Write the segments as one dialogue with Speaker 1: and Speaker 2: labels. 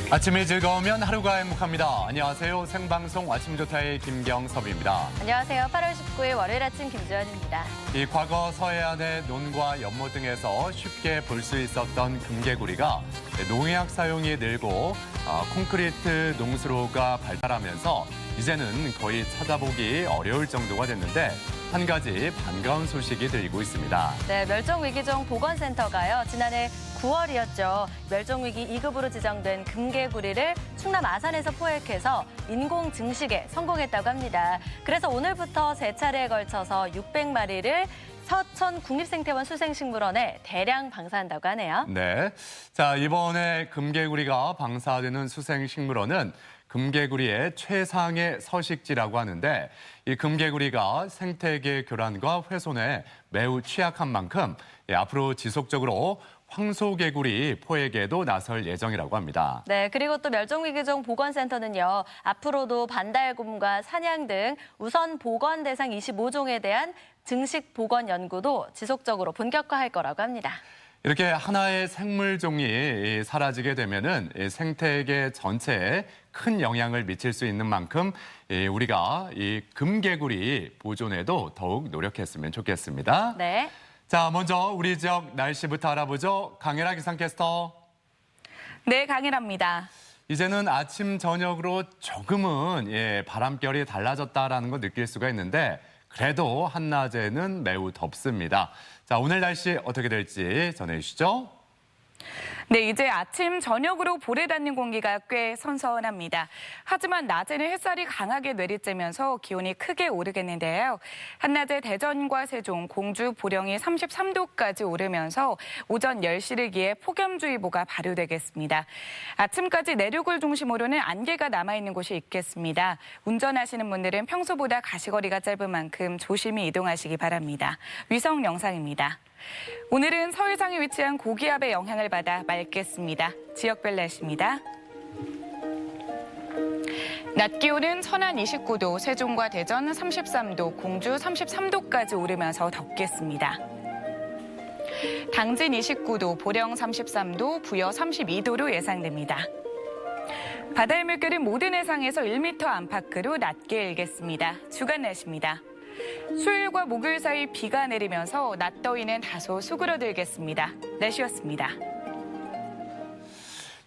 Speaker 1: 아침이 즐거우면 하루가 행복합니다. 안녕하세요. 생방송 아침조타의 김경섭입니다.
Speaker 2: 안녕하세요. 8월 19일 월요일 아침 김주현입니다.
Speaker 1: 이 과거 서해안의 논과 연못 등에서 쉽게 볼 수 있었던 금개구리가 농약 사용이 늘고 콘크리트 농수로가 발달하면서 이제는 거의 찾아보기 어려울 정도가 됐는데 한 가지 반가운 소식이 들리고 있습니다.
Speaker 2: 네, 멸종위기종 보건센터가요. 지난해 9월이었죠. 멸종위기 2급으로 지정된 금개구리를 충남 아산에서 포획해서 인공 증식에 성공했다고 합니다. 그래서 오늘부터 세 차례에 걸쳐서 600마리를 서천 국립생태원 수생식물원에 대량 방사한다고 하네요.
Speaker 1: 네, 자 이번에 금개구리가 방사되는 수생식물원은 금개구리의 최상의 서식지라고 하는데 이 금개구리가 생태계 교란과 훼손에 매우 취약한 만큼 앞으로 지속적으로 황소개구리 포획에도 나설 예정이라고 합니다.
Speaker 2: 네, 그리고 또 멸종위기종 보건센터는요. 앞으로도 반달곰과 사냥 등 우선 보건 대상 25종에 대한 증식 보건 연구도 지속적으로 본격화할 거라고 합니다.
Speaker 1: 이렇게 하나의 생물종이 사라지게 되면은 생태계 전체에 큰 영향을 미칠 수 있는 만큼 우리가 이 금개구리 보존에도 더욱 노력했으면 좋겠습니다.
Speaker 2: 네.
Speaker 1: 자, 먼저 우리 지역 날씨부터 알아보죠. 강혜라 기상캐스터.
Speaker 3: 네, 강혜라입니다.
Speaker 1: 이제는 아침, 저녁으로 조금은 바람결이 달라졌다라는 걸 느낄 수가 있는데 그래도 한낮에는 매우 덥습니다. 자, 오늘 날씨 어떻게 될지 전해주시죠.
Speaker 3: 네, 이제 아침, 저녁으로 볼에 닿는 공기가 꽤 선선합니다. 하지만 낮에는 햇살이 강하게 내리쬐면서 기온이 크게 오르겠는데요. 한낮에 대전과 세종, 공주, 보령이 33도까지 오르면서 오전 10시를 기해 폭염주의보가 발효되겠습니다. 아침까지 내륙을 중심으로는 안개가 남아있는 곳이 있겠습니다. 운전하시는 분들은 평소보다 가시거리가 짧은 만큼 조심히 이동하시기 바랍니다. 위성 영상입니다. 오늘은 서해상에 위치한 고기압의 영향을 받아 맑겠습니다. 지역별 날씨입니다. 낮 기온은 천안 29도, 세종과 대전 33도, 공주 33도까지 오르면서 덥겠습니다. 당진 29도, 보령 33도, 부여 32도로 예상됩니다. 바다의 물결은 모든 해상에서 1m 안팎으로 낮게 일겠습니다. 주간 날씨입니다. 수요일과 목요일 사이 비가 내리면서 낮 더위는 다소 수그러들겠습니다. 날씨였습니다.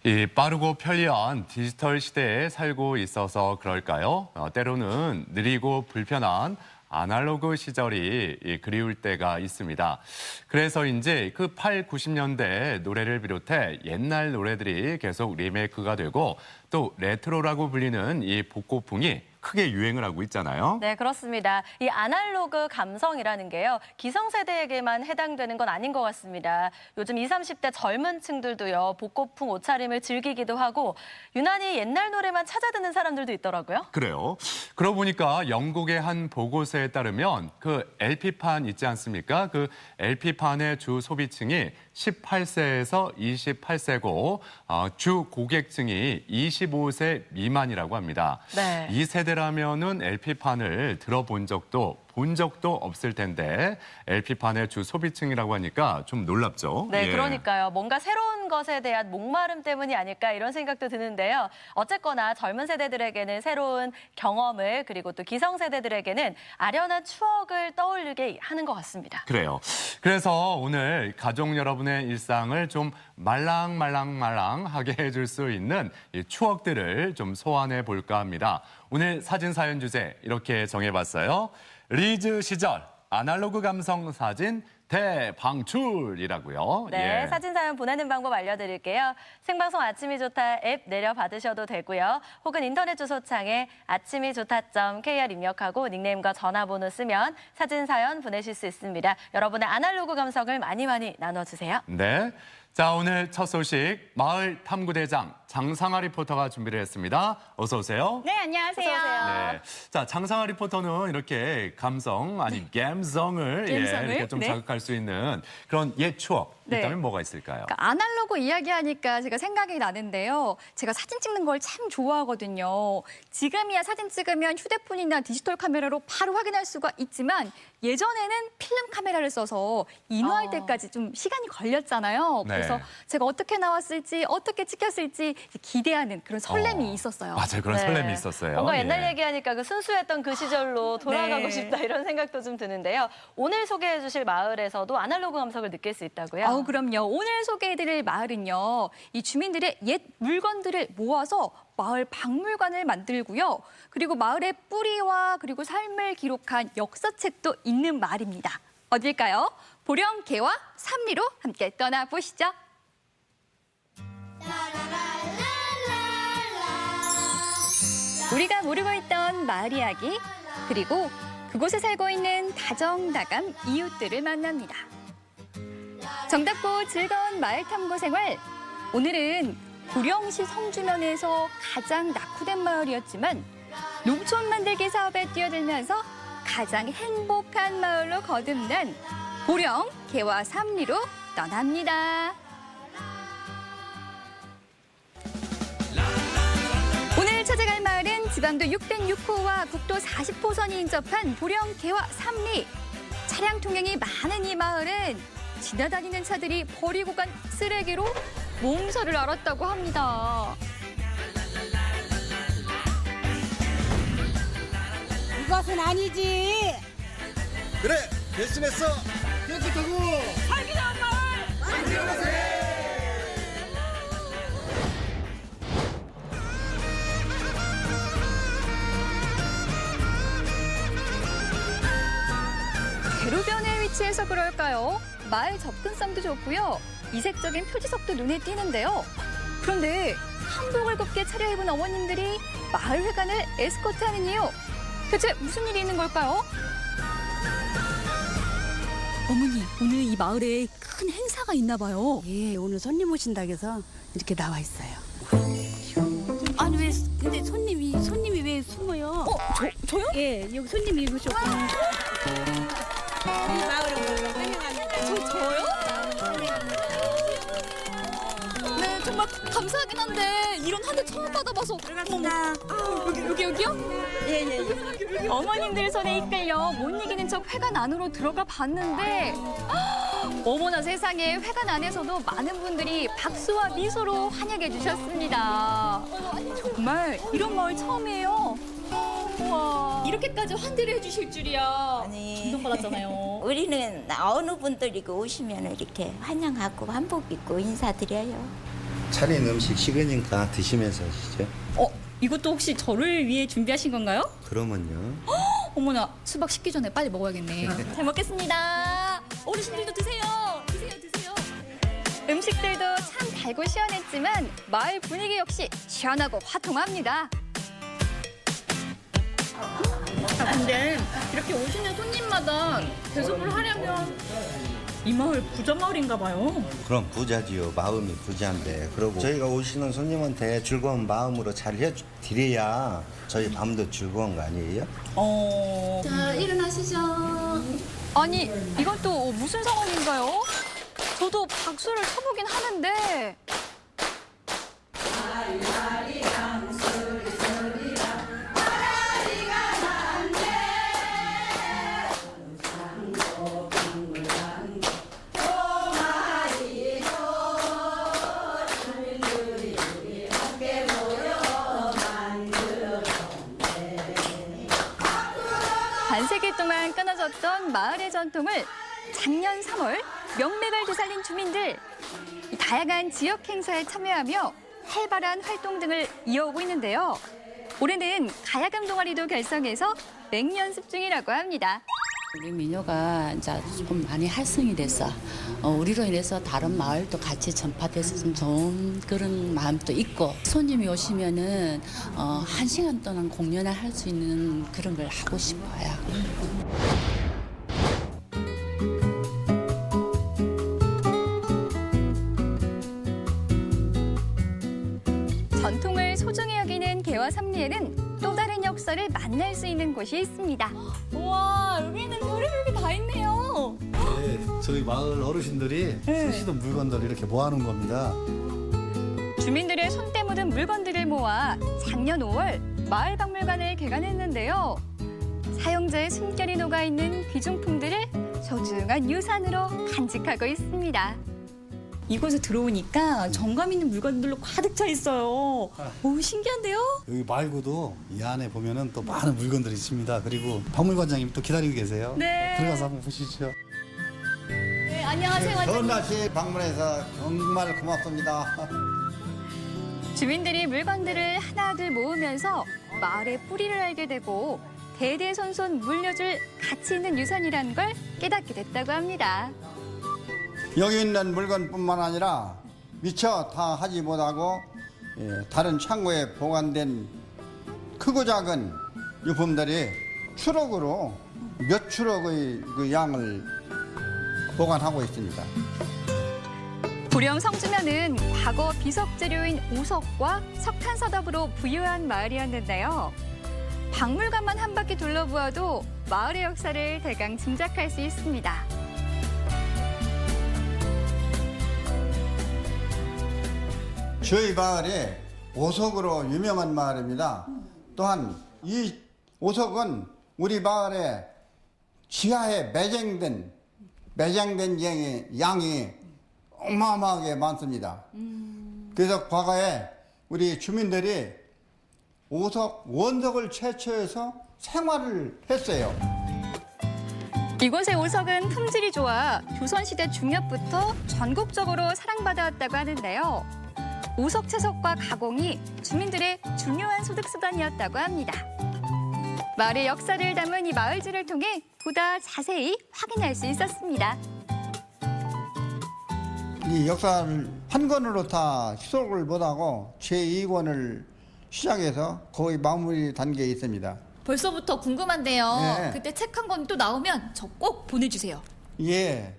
Speaker 1: 이 빠르고 편리한 디지털 시대에 살고 있어서 그럴까요? 때로는 느리고 불편한 아날로그 시절이 그리울 때가 있습니다. 그래서인지 그 8, 90년대 노래를 비롯해 옛날 노래들이 계속 리메이크가 되고 또 레트로라고 불리는 이 복고풍이 크게 유행을 하고 있잖아요.
Speaker 2: 네, 그렇습니다. 이 아날로그 감성이라는 게요. 기성세대에게만 해당되는 건 아닌 것 같습니다. 요즘 20, 30대 젊은 층들도요. 복고풍 옷차림을 즐기기도 하고 유난히 옛날 노래만 찾아 듣는 사람들도 있더라고요.
Speaker 1: 그래요. 그러고 보니까 영국의 한 보고서에 따르면 그 LP판 있지 않습니까? 그 LP판의 주 소비층이 18세에서 28세고 주 고객층이 25세 미만이라고 합니다.
Speaker 2: 네.
Speaker 1: 이 세대라면은 LP판을 들어본 적도 본 적도 없을 텐데 LP판의 주 소비층이라고 하니까 좀 놀랍죠?
Speaker 2: 네,
Speaker 1: 예.
Speaker 2: 그러니까요. 뭔가 새로운 것에 대한 목마름 때문이 아닐까 이런 생각도 드는데요. 어쨌거나 젊은 세대들에게는 새로운 경험을 그리고 또 기성세대들에게는 아련한 추억을 떠올리게 하는 것 같습니다.
Speaker 1: 그래요. 그래서 오늘 가족 여러분의 일상을 좀 말랑말랑하게 해줄 수 있는 이 추억들을 좀 소환해 볼까 합니다. 오늘 사진 사연 주제 이렇게 정해봤어요. 리즈 시절 아날로그 감성 사진 대방출이라고요.
Speaker 2: 네,
Speaker 1: 예.
Speaker 2: 사진 사연 보내는 방법 알려드릴게요. 생방송 아침이 좋다 앱 내려받으셔도 되고요. 혹은 인터넷 주소창에 아침이 좋다.kr 입력하고 닉네임과 전화번호 쓰면 사진 사연 보내실 수 있습니다. 여러분의 아날로그 감성을 많이 나눠주세요.
Speaker 1: 네. 자, 오늘 첫 소식 마을 탐구대장 장상아 리포터가 준비를 했습니다. 어서 오세요.
Speaker 4: 네, 안녕하세요.
Speaker 2: 어서 오세요.
Speaker 1: 네. 자, 장상아 리포터는 이렇게 감성, 아니 감성을 이렇게 좀
Speaker 4: 네.
Speaker 1: 자극할 수 있는 그런 옛 추억
Speaker 4: 네.
Speaker 1: 있다면 뭐가 있을까요?
Speaker 4: 그러니까 아날로그 이야기하니까 제가 생각이 나는데요. 제가 사진 찍는 걸 참 좋아하거든요. 지금이야 사진 찍으면 휴대폰이나 디지털 카메라로 바로 확인할 수가 있지만 예전에는 필름 카메라를 써서 인화할 때까지 좀 시간이 걸렸잖아요.
Speaker 1: 네.
Speaker 4: 그래서 제가 어떻게 나왔을지, 어떻게 찍혔을지 기대하는 그런 설렘이 있었어요.
Speaker 1: 맞아요. 그런
Speaker 2: 네.
Speaker 1: 설렘이 있었어요.
Speaker 2: 뭔가
Speaker 1: 예.
Speaker 2: 옛날 얘기하니까 그 순수했던 그 시절로 돌아가고
Speaker 4: 네.
Speaker 2: 싶다 이런 생각도 좀 드는데요. 오늘 소개해 주실 마을에서도 아날로그 감성을 느낄 수 있다고요?
Speaker 4: 그럼요. 오늘 소개해드릴 마을은요. 이 주민들의 옛 물건들을 모아서 마을 박물관을 만들고요. 그리고 마을의 뿌리와 그리고 삶을 기록한 역사책도 있는 마을입니다. 어딜까요? 보령개와 삼리로 함께 떠나보시죠. 우리가 모르고 있던 마을 이야기, 그리고 그곳에 살고 있는 다정다감 이웃들을 만납니다. 정답고 즐거운 마을 탐구 생활. 오늘은 보령시 성주면에서 가장 낙후된 마을이었지만 농촌 만들기 사업에 뛰어들면서 가장 행복한 마을로 거듭난 보령 개와 삼리로 떠납니다. 오늘 찾아갈 마을은 지방도 606호와 국도 40호선이 인접한 보령 개와 삼리. 차량 통행이 많은 이 마을은 지나다니는 차들이 버리고 간 쓰레기로 몸살을 앓았다고 합니다.
Speaker 5: 이것은 아니지.
Speaker 6: 그래, 결심했어. 깨끗하고
Speaker 4: 대로변에 위치해서 그럴까요? 마을 접근성도 좋고요. 이색적인 표지석도 눈에 띄는데요. 그런데 한복을 곱게 차려입은 어머님들이 마을 회관을 에스코트하는 이유. 대체 무슨 일이 있는 걸까요?
Speaker 7: 어머니, 오늘 이 마을에 큰 행사가 있나 봐요.
Speaker 5: 예, 오늘 손님 오신다고 해서 이렇게 나와 있어요.
Speaker 7: 아니 왜 근데 손님이 왜 숨어요?
Speaker 4: 저요?
Speaker 7: 예, 여기 손님이 오셨고. 이 마을을 환영합니다.
Speaker 4: 저요? 네, 정말 감사하긴 한데 이런 한 대 처음 받아봐서.
Speaker 5: 들어갑니다.
Speaker 4: 여기요?
Speaker 5: 예.
Speaker 4: 어머님들 손에 이끌려 못 이기는 척 회관 안으로 들어가 봤는데 어머나 세상에, 회관 안에서도 많은 분들이 박수와 미소로 환영해 주셨습니다. 정말 이런 마을 처음이에요. 우와, 이렇게까지 환대를 해주실 줄이야.
Speaker 8: 아니.
Speaker 4: 감동받았잖아요.
Speaker 8: 우리는 어느 분들이 오시면 이렇게 환영하고 한복 입고 인사드려요.
Speaker 6: 차린 음식 식으니까 드시면서 하시죠.
Speaker 4: 이것도 혹시 저를 위해 준비하신 건가요?
Speaker 6: 그러면요.
Speaker 4: 어머나, 수박 식기 전에 빨리 먹어야겠네. 잘 먹겠습니다. 어르신들도 드세요. 드세요. 음식들도 참 달고 시원했지만 마을 분위기 역시 시원하고 화통합니다. 근데 이렇게 오시는 손님마다 대접을 하려면 이 마을 부자 마을인가 봐요.
Speaker 6: 그럼 부자지요. 마음이 부자인데. 그러고 저희가 오시는 손님한테 즐거운 마음으로 잘 해드려야 저희 밤도 즐거운 거 아니에요?
Speaker 4: 자, 일어나시죠. 아니, 이건 또 무슨 상황인가요? 저도 박수를 쳐보긴 하는데. 반세기 동안 끊어졌던 마을의 전통을 작년 3월 명맥을 되살린 주민들. 이 다양한 지역 행사에 참여하며 활발한 활동 등을 이어오고 있는데요. 올해는 가야금 동아리도 결성해서 맹연습 중이라고 합니다.
Speaker 9: 우리 민요가 이제 조금 많이 활성이 돼서 우리로 인해서 다른 마을도 같이 전파돼서 좀 좋은 그런 마음도 있고, 손님이 오시면은 1시간 동안 공연을 할 수 있는 그런 걸 하고 싶어요.
Speaker 4: 전통을 소중히 여기는 개와 삼리에는 또 다른 역사를 만날 수 있는 곳이 있습니다. 우와, 여기는 별의별게 다 있네요.
Speaker 10: 네, 저희 마을 어르신들이 쓰시던 물건들을 이렇게 모아놓은 겁니다.
Speaker 4: 주민들의 손때 묻은 물건들을 모아 작년 5월 마을 박물관을 개관했는데요. 사용자의 숨결이 녹아있는 귀중품들을 소중한 유산으로 간직하고 있습니다.
Speaker 7: 이곳에 들어오니까 정감 있는 물건들로 가득 차 있어요. 오, 신기한데요?
Speaker 10: 여기 말고도 이 안에 보면은 또 많은 물건들이 있습니다. 그리고 박물관장님이 또 기다리고 계세요.
Speaker 7: 네.
Speaker 10: 들어가서 한번 보시죠.
Speaker 7: 네, 안녕하세요,
Speaker 6: 더운
Speaker 7: 관장님.
Speaker 6: 날씨에 방문해서 정말 고맙습니다.
Speaker 4: 주민들이 물건들을 하나둘 모으면서 마을의 뿌리를 알게 되고 대대손손 물려줄 가치 있는 유산이라는 걸 깨닫게 됐다고 합니다.
Speaker 11: 여기 있는 물건뿐만 아니라 미처 다 하지 못하고 다른 창고에 보관된 크고 작은 유품들이 추럭으로 몇 추럭의 그 양을 보관하고 있습니다.
Speaker 4: 보령 성주면은 과거 비석재료인 오석과 석탄서답으로 부유한 마을이었는데요. 박물관만 한 바퀴 둘러보아도 마을의 역사를 대강 짐작할 수 있습니다.
Speaker 11: 저희 마을이 오석으로 유명한 마을입니다. 또한 이 오석은 우리 마을에 지하에 매장된 양이 어마어마하게 많습니다. 그래서 과거에 우리 주민들이 오석 원석을 채취해서 생활을 했어요.
Speaker 4: 이곳의 오석은 품질이 좋아 조선시대 중엽부터 전국적으로 사랑받아왔다고 하는데요. 오석 채석과 가공이 주민들의 중요한 소득수단이었다고 합니다. 마을의 역사를 담은 이 마을지를 통해 보다 자세히 확인할 수 있었습니다.
Speaker 11: 이 역사를 한 권으로 다 시속을 못하고 제2권을 시작해서 거의 마무리 단계에 있습니다.
Speaker 7: 벌써부터 궁금한데요.
Speaker 11: 네.
Speaker 7: 그때 책 한 권 또 나오면 저 꼭 보내주세요.
Speaker 11: 예,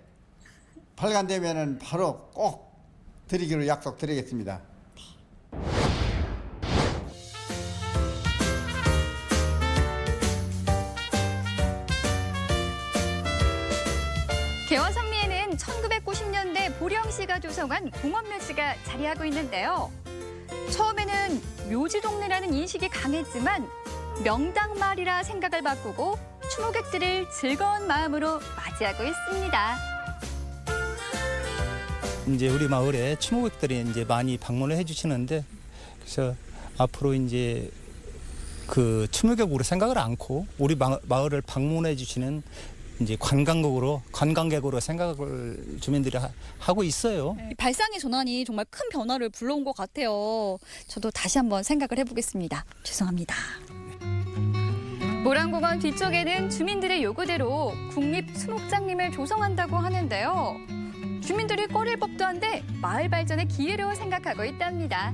Speaker 11: 발간되면은 바로 꼭 드리기로 약속드리겠습니다.
Speaker 4: 개화선미에는 1990년대 보령시가 조성한 공원묘지가 자리하고 있는데요. 처음에는 묘지동네라는 인식이 강했지만 명당마을이라 생각을 바꾸고 추모객들을 즐거운 마음으로 맞이하고 있습니다.
Speaker 12: 이제 우리 마을에 추모객들이 이제 많이 방문을 해주시는데, 그래서 앞으로 이제 그 추모객으로 생각을 않고 우리 마을을 방문해 주시는 이제 관광객으로 생각을 주민들이 하고 있어요.
Speaker 7: 발상의 전환이 정말 큰 변화를 불러온 것 같아요. 저도 다시 한번 생각을 해보겠습니다. 죄송합니다.
Speaker 4: 모란공원 뒤쪽에는 주민들의 요구대로 국립수목장림을 조성한다고 하는데요. 주민들이 꺼릴 법도 한데 마을 발전의 기회로 생각하고 있답니다.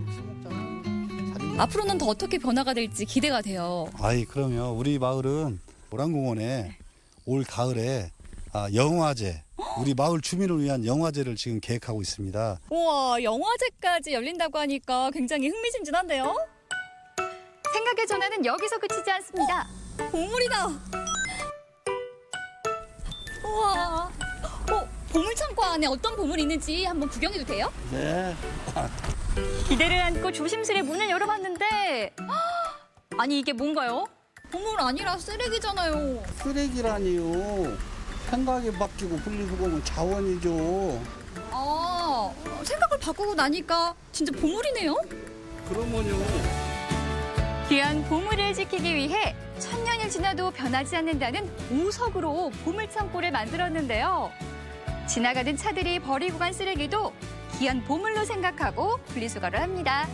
Speaker 7: 앞으로는 더 어떻게 변화가 될지 기대가 돼요.
Speaker 10: 아이, 그러면 우리 마을은 모란공원에 올 가을에 영화제, 우리 마을 주민을 위한 영화제를 지금 계획하고 있습니다.
Speaker 7: 우와, 영화제까지 열린다고 하니까 굉장히 흥미진진한데요?
Speaker 4: 생각의 전환은 여기서 그치지 않습니다.
Speaker 7: 보물이다! 우와, 보물창고 안에 어떤 보물이 있는지 한번 구경해도 돼요?
Speaker 10: 네.
Speaker 4: 기대를 안고 조심스레 문을 열어봤는데 아니 이게 뭔가요?
Speaker 7: 보물 아니라 쓰레기잖아요.
Speaker 11: 쓰레기라니요. 생각이 바뀌고 분리수거는 자원이죠.
Speaker 7: 아, 생각을 바꾸고 나니까 진짜 보물이네요?
Speaker 11: 그러면요.
Speaker 4: 귀한 보물을 지키기 위해 1000년이 지나도 변하지 않는다는 오석으로 보물창고를 만들었는데요. 지나가는 차들이 버리고 간 쓰레기도 귀한 보물로 생각하고 분리수거를 합니다.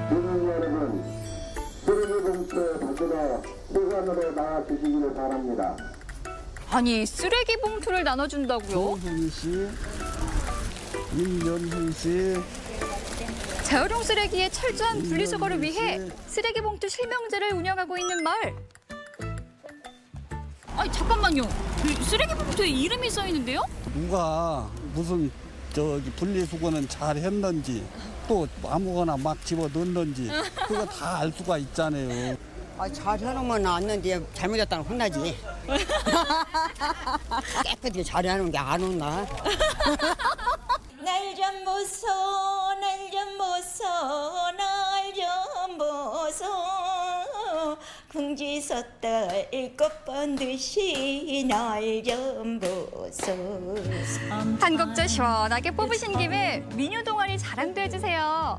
Speaker 13: 주민 여러분, 쓰레기 봉투 가지러 세관으로 나와주시기를 바랍니다.
Speaker 4: 아니 쓰레기 봉투를 나눠준다고요?
Speaker 11: 조훈 씨, 임연훈 씨.
Speaker 4: 재활용 쓰레기의 철저한 분리수거를 위해 쓰레기 봉투 실명제를 운영하고 있는 마을.
Speaker 7: 아니, 잠깐만요. 쓰레기 봉투에 이름이 써 있는데요?
Speaker 10: 누가 무슨 분리수거는 잘 했는지 또 아무거나 막 집어 넣는지 그거 다 알 수가 있잖아요.
Speaker 5: 잘 해놓으면 안는데 잘못했다는 혼나지. 깨끗이 잘 해놓은 게 안 혼나.
Speaker 8: 날 좀 보소, 날 좀 보소, 날 좀 보소. 궁지섰다 일곱 번 듯이 날 좀 보소.
Speaker 4: 한 곡조 시원하게 뽑으신 김에 민요 동아리 자랑도 해주세요.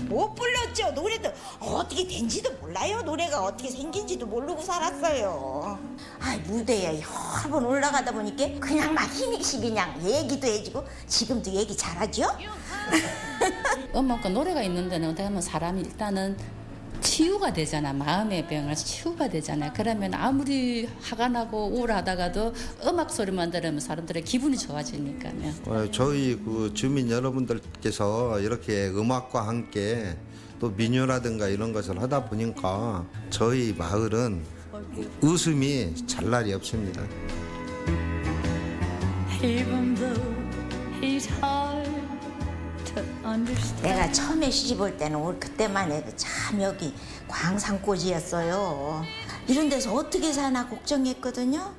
Speaker 8: 못 불렀죠. 노래도 어떻게 된지도 몰라요. 노래가 어떻게 생긴지도 모르고 살았어요. 아, 무대에 여러 번 올라가다 보니까 그냥 막 희닉시 그냥 얘기도 해주고 지금도 얘기 잘하죠?
Speaker 9: 음악과 노래가 있는 데는 어떻게 하면 사람이 일단은 치유가 되잖아. 마음의 병을 치유가 되잖아. 그러면 아무리 화가 나고 우울하다가도 음악 소리만 들으면 사람들의 기분이 좋아지니까요.
Speaker 6: 저희 그 주민 여러분들께서 이렇게 음악과 함께 또 민요라든가 이런 것을 하다 보니까 저희 마을은 웃음이 잘 날이 없습니다.
Speaker 8: 내가 처음에 시집 올 때는 그때만 해도 참 여기 광산꽂이였어요. 이런 데서 어떻게 사나 걱정했거든요.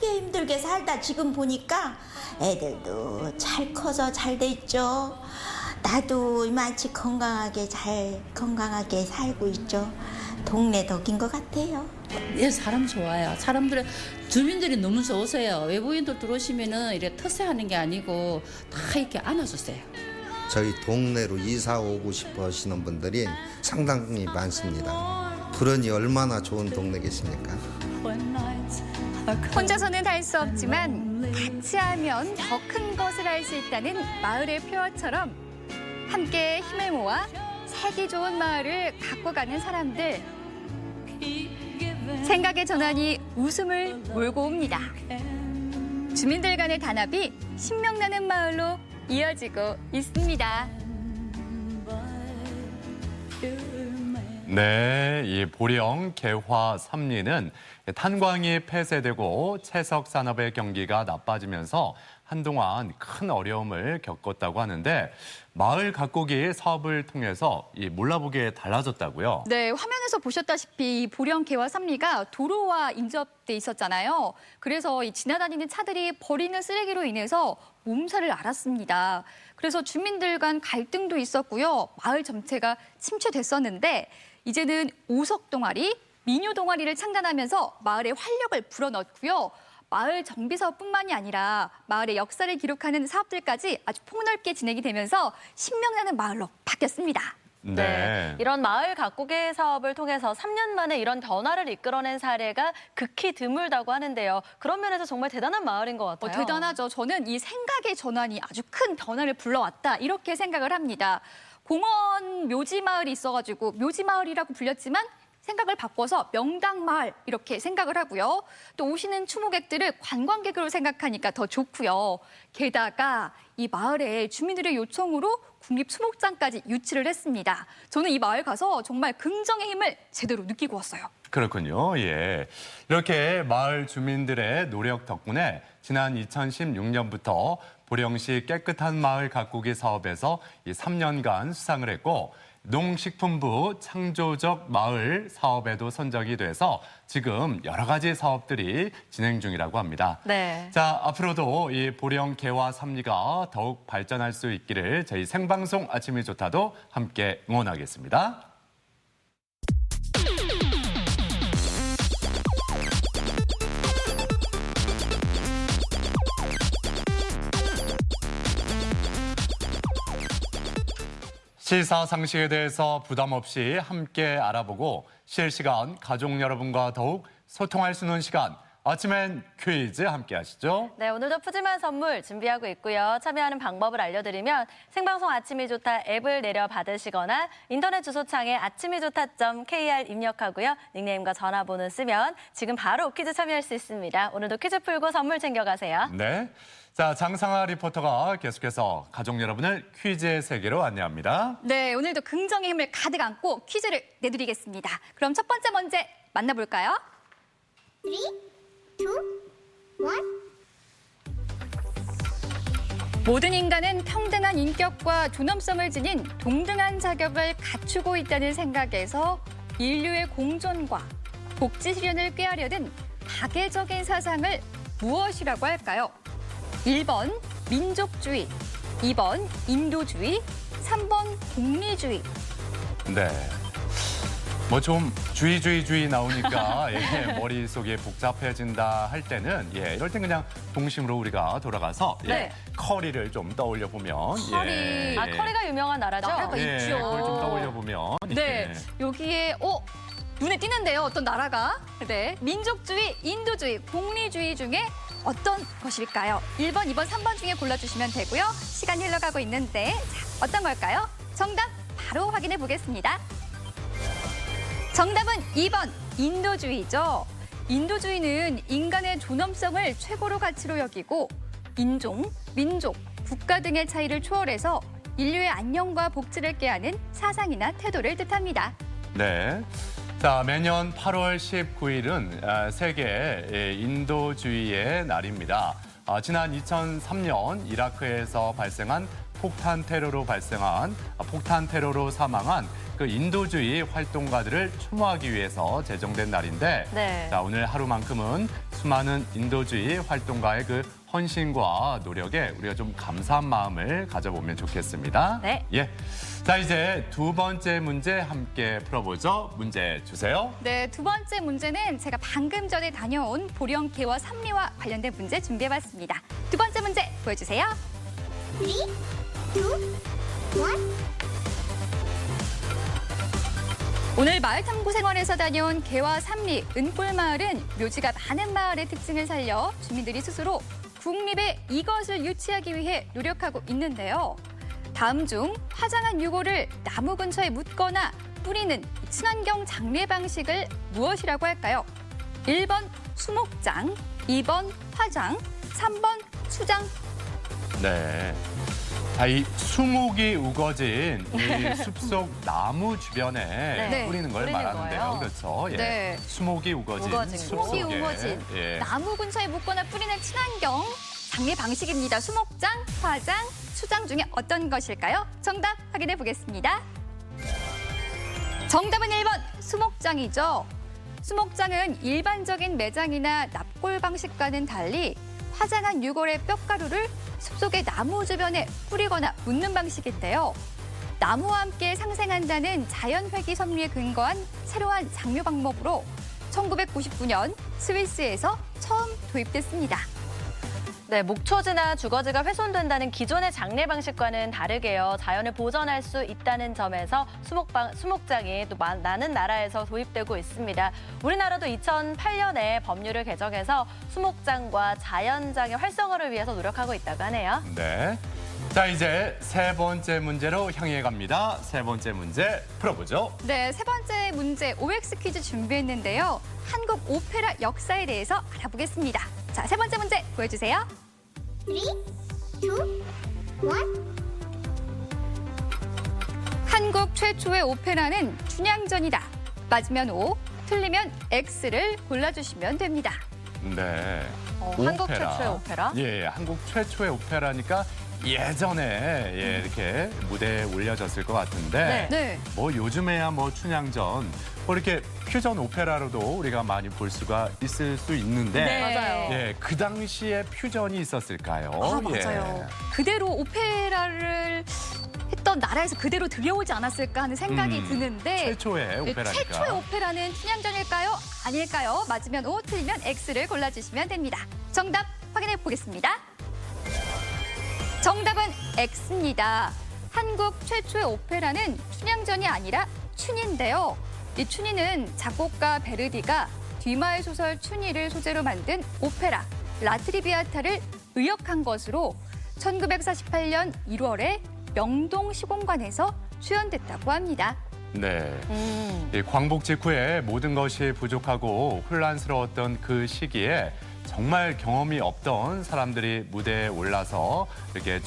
Speaker 8: 힘들게 살다 지금 보니까 애들도 잘 커서 잘 됐죠. 나도 이만치 건강하게 살고 있죠. 동네 덕인 것 같아요.
Speaker 9: 예, 사람 좋아요. 주민들이 너무 좋으세요. 외부인들 들어오시면은 이렇게 터세하는 게 아니고 다 이렇게 안아주세요.
Speaker 6: 저희 동네로 이사 오고 싶어 하시는 분들이 상당히 많습니다. 그러니 얼마나 좋은 동네겠습니까?
Speaker 4: 혼자서는 할 수 없지만 같이 하면 더 큰 것을 할 수 있다는 마을의 표어처럼 함께 힘을 모아 살기 좋은 마을을 갖고 가는 사람들. 생각의 전환이 웃음을 몰고 옵니다. 주민들 간의 단합이 신명나는 마을로 이어지고 있습니다.
Speaker 1: 네, 이 보령, 개화, 삼리는 탄광이 폐쇄되고 채석 산업의 경기가 나빠지면서 한동안 큰 어려움을 겪었다고 하는데 마을 가꾸기 사업을 통해서 이 몰라보기에 달라졌다고요.
Speaker 4: 네, 화면에서 보셨다시피 이 보령, 개화, 삼리가 도로와 인접돼 있었잖아요. 그래서 이 지나다니는 차들이 버리는 쓰레기로 인해서 몸살을 앓았습니다. 그래서 주민들 간 갈등도 있었고요. 마을 전체가 침체됐었는데 이제는 오석 동아리, 민요 동아리를 창단하면서 마을에 활력을 불어넣고요. 마을 정비 사업뿐만이 아니라 마을의 역사를 기록하는 사업들까지 아주 폭넓게 진행이 되면서 신명나는 마을로 바뀌었습니다.
Speaker 1: 네.
Speaker 2: 이런 마을 가꾸기 사업을 통해서 3년 만에 이런 변화를 이끌어낸 사례가 극히 드물다고 하는데요. 그런 면에서 정말 대단한 마을인 것 같아요.
Speaker 4: 대단하죠. 저는 이 생각의 전환이 아주 큰 변화를 불러왔다 이렇게 생각을 합니다. 공원 묘지마을이 있어가지고 묘지마을이라고 불렸지만 생각을 바꿔서 명당마을 이렇게 생각을 하고요. 또 오시는 추모객들을 관광객으로 생각하니까 더 좋고요. 게다가 이 마을에 주민들의 요청으로 국립수목장까지 유치를 했습니다. 저는 이 마을 가서 정말 긍정의 힘을 제대로 느끼고 왔어요.
Speaker 1: 그렇군요. 예. 이렇게 마을 주민들의 노력 덕분에 지난 2016년부터 보령시 깨끗한 마을 가꾸기 사업에서 이 3년간 수상을 했고 농식품부 창조적 마을 사업에도 선정이 돼서 지금 여러 가지 사업들이 진행 중이라고 합니다.
Speaker 2: 네.
Speaker 1: 자, 앞으로도 이 보령, 개화, 삼리가 더욱 발전할 수 있기를 저희 생방송 아침이 좋다도 함께 응원하겠습니다. 시사상식에 대해서 부담 없이 함께 알아보고 실시간 가족 여러분과 더욱 소통할 수 있는 시간, 아침엔 퀴즈 함께 하시죠.
Speaker 2: 네, 오늘도 푸짐한 선물 준비하고 있고요. 참여하는 방법을 알려드리면 생방송 아침이 좋다 앱을 내려 받으시거나 인터넷 주소창에 아침이좋다.kr 입력하고요. 닉네임과 전화번호 쓰면 지금 바로 퀴즈 참여할 수 있습니다. 오늘도 퀴즈 풀고 선물 챙겨가세요.
Speaker 1: 네. 자, 장상아 리포터가 계속해서 가족 여러분을 퀴즈의 세계로 안내합니다.
Speaker 4: 네, 오늘도 긍정의 힘을 가득 안고 퀴즈를 내드리겠습니다. 그럼 첫 번째 문제 만나볼까요?
Speaker 13: 3, 2, 1.
Speaker 4: 모든 인간은 평등한 인격과 존엄성을 지닌 동등한 자격을 갖추고 있다는 생각에서 인류의 공존과 복지 실현을 꾀하려는 파괴적인 사상을 무엇이라고 할까요? 1번 민족주의, 2번 인도주의, 3번 공리주의.
Speaker 1: 네. 뭐 좀 주의 나오니까 예, 머릿속이 복잡해진다 할 때는 이럴 땐 그냥 동심으로 우리가 돌아가서
Speaker 2: 네.
Speaker 1: 커리를 좀 떠올려 보면
Speaker 2: 커리. 커리가 유명한 나라죠?
Speaker 4: 나라가 있죠.
Speaker 1: 그걸 좀 떠올려 보면
Speaker 4: 네, 여기에 눈에 띄는데요. 어떤 나라가? 네, 민족주의, 인도주의, 공리주의 중에 어떤 것일까요? 1번, 2번, 3번 중에 골라주시면 되고요. 시간이 흘러가고 있는데 자, 어떤 걸까요? 정답 바로 확인해 보겠습니다. 정답은 2번, 인도주의죠. 인도주의는 인간의 존엄성을 최고로 가치로 여기고 인종, 민족, 국가 등의 차이를 초월해서 인류의 안녕과 복지를 꾀하는 사상이나 태도를 뜻합니다.
Speaker 1: 네. 자, 매년 8월 19일은 세계 인도주의의 날입니다. 지난 2003년 이라크에서 발생한 폭탄 테러로 사망한 그 인도주의 활동가들을 추모하기 위해서 제정된 날인데
Speaker 2: 네.
Speaker 1: 자, 오늘 하루만큼은 수많은 인도주의 활동가의 그 헌신과 노력에 우리가 좀 감사한 마음을 가져보면 좋겠습니다.
Speaker 2: 네.
Speaker 1: 예. 자, 이제 두 번째 문제 함께 풀어보죠. 문제 주세요.
Speaker 4: 네, 두 번째 문제는 제가 방금 전에 다녀온 보령 개화 산리와 관련된 문제 준비해봤습니다. 두 번째 문제 보여주세요.
Speaker 13: 3, 2, 1.
Speaker 4: 오늘 마을 탐구 생활에서 다녀온 개화 산리 은골마을은 묘지가 많은 마을의 특징을 살려 주민들이 스스로 국립에 이것을 유치하기 위해 노력하고 있는데요. 다음 중 화장한 유골을 나무 근처에 묻거나 뿌리는 친환경 장례 방식을 무엇이라고 할까요? 1번 수목장, 2번 화장, 3번 수장.
Speaker 1: 네. 자, 이 수목이 우거진 이 숲속 나무 주변에
Speaker 4: 네.
Speaker 1: 뿌리는 걸
Speaker 2: 뿌리는
Speaker 1: 말하는데요.
Speaker 2: 거예요.
Speaker 1: 그렇죠. 예.
Speaker 4: 네.
Speaker 1: 수목이 우거진
Speaker 4: 수목이
Speaker 1: 숲속에.
Speaker 4: 우거진
Speaker 1: 예.
Speaker 4: 나무 근처에 묻거나 뿌리는 친환경 장례 방식입니다. 수목장, 화장, 수장 중에 어떤 것일까요? 정답 확인해 보겠습니다. 정답은 1번 수목장이죠. 수목장은 일반적인 매장이나 납골 방식과는 달리 화장한 유골의 뼈가루를 숲속의 나무 주변에 뿌리거나 묻는 방식인데요. 나무와 함께 상생한다는 자연회귀 섭리에 근거한 새로운 장묘 방법으로 1999년 스위스에서 처음 도입됐습니다.
Speaker 2: 네, 목초지나 주거지가 훼손된다는 기존의 장례 방식과는 다르게요. 자연을 보존할 수 있다는 점에서 수목장이 또 많은 나라에서 도입되고 있습니다. 우리나라도 2008년에 법률을 개정해서 수목장과 자연장의 활성화를 위해서 노력하고 있다고 하네요.
Speaker 1: 네. 자, 이제 세 번째 문제로 향해 갑니다. 세 번째 문제 풀어보죠.
Speaker 4: 네, 세 번째 문제 OX 퀴즈 준비했는데요. 한국 오페라 역사에 대해서 알아보겠습니다. 자, 세 번째 문제 보여주세요.
Speaker 13: 3, 2, 1.
Speaker 4: 한국 최초의 오페라는 춘향전이다. 맞으면 O, 틀리면 X를 골라주시면 됩니다.
Speaker 1: 네.
Speaker 2: 한국 최초의 오페라?
Speaker 1: 예, 한국 최초의 오페라니까 예전에 이렇게 무대에 올려졌을 것 같은데
Speaker 4: 네.
Speaker 1: 뭐 요즘에야 뭐 춘향전 뭐 이렇게 퓨전 오페라로도 우리가 많이 볼 수가 있을 수 있는데
Speaker 2: 네. 맞아요.
Speaker 1: 예, 그 당시에 퓨전이 있었을까요?
Speaker 4: 맞아요. 그대로 오페라를 했던 나라에서 그대로 들여오지 않았을까 하는 생각이 드는데
Speaker 1: 최초의 오페라니까.
Speaker 4: 최초의 오페라는 춘향전일까요? 아닐까요? 맞으면 O, 틀리면 X를 골라주시면 됩니다. 정답 확인해 보겠습니다. 정답은 X입니다. 한국 최초의 오페라는 춘향전이 아니라 춘인데요. 이 춘희는 작곡가 베르디가 뒤마의 소설 춘희를 소재로 만든 오페라 라트리비아타를 의역한 것으로 1948년 1월에 명동 시공관에서 수연됐다고 합니다.
Speaker 1: 네. 이 광복 직후에 모든 것이 부족하고 혼란스러웠던 그 시기에 정말 경험이 없던 사람들이 무대에 올라서 이렇게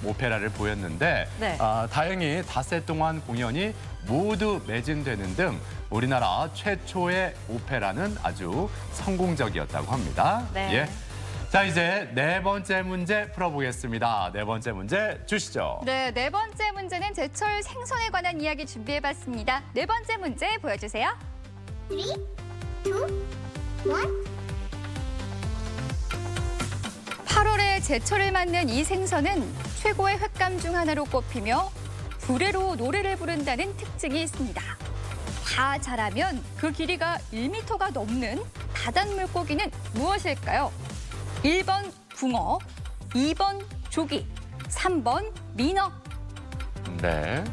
Speaker 1: 오페라를 보였는데
Speaker 2: 네.
Speaker 1: 다행히 닷새 동안 공연이 모두 매진되는 등 우리나라 최초의 오페라는 아주 성공적이었다고 합니다.
Speaker 2: 네.
Speaker 1: 예. 자, 이제 네 번째 문제 풀어보겠습니다. 네 번째 문제 주시죠.
Speaker 4: 네, 네 번째 문제는 제철 생선에 관한 이야기 준비해봤습니다. 네 번째 문제 보여주세요.
Speaker 13: 3, 2, 1.
Speaker 4: 8월에 제철을 맞는 이 생선은 최고의 횟감 중 하나로 꼽히며 불회로 노래를 부른다는 특징이 있습니다.
Speaker 7: 다 자라면 그 길이가 1m가 넘는 바닷물고기는 무엇일까요? 1번 붕어, 2번 조기, 3번 민어.
Speaker 1: 네.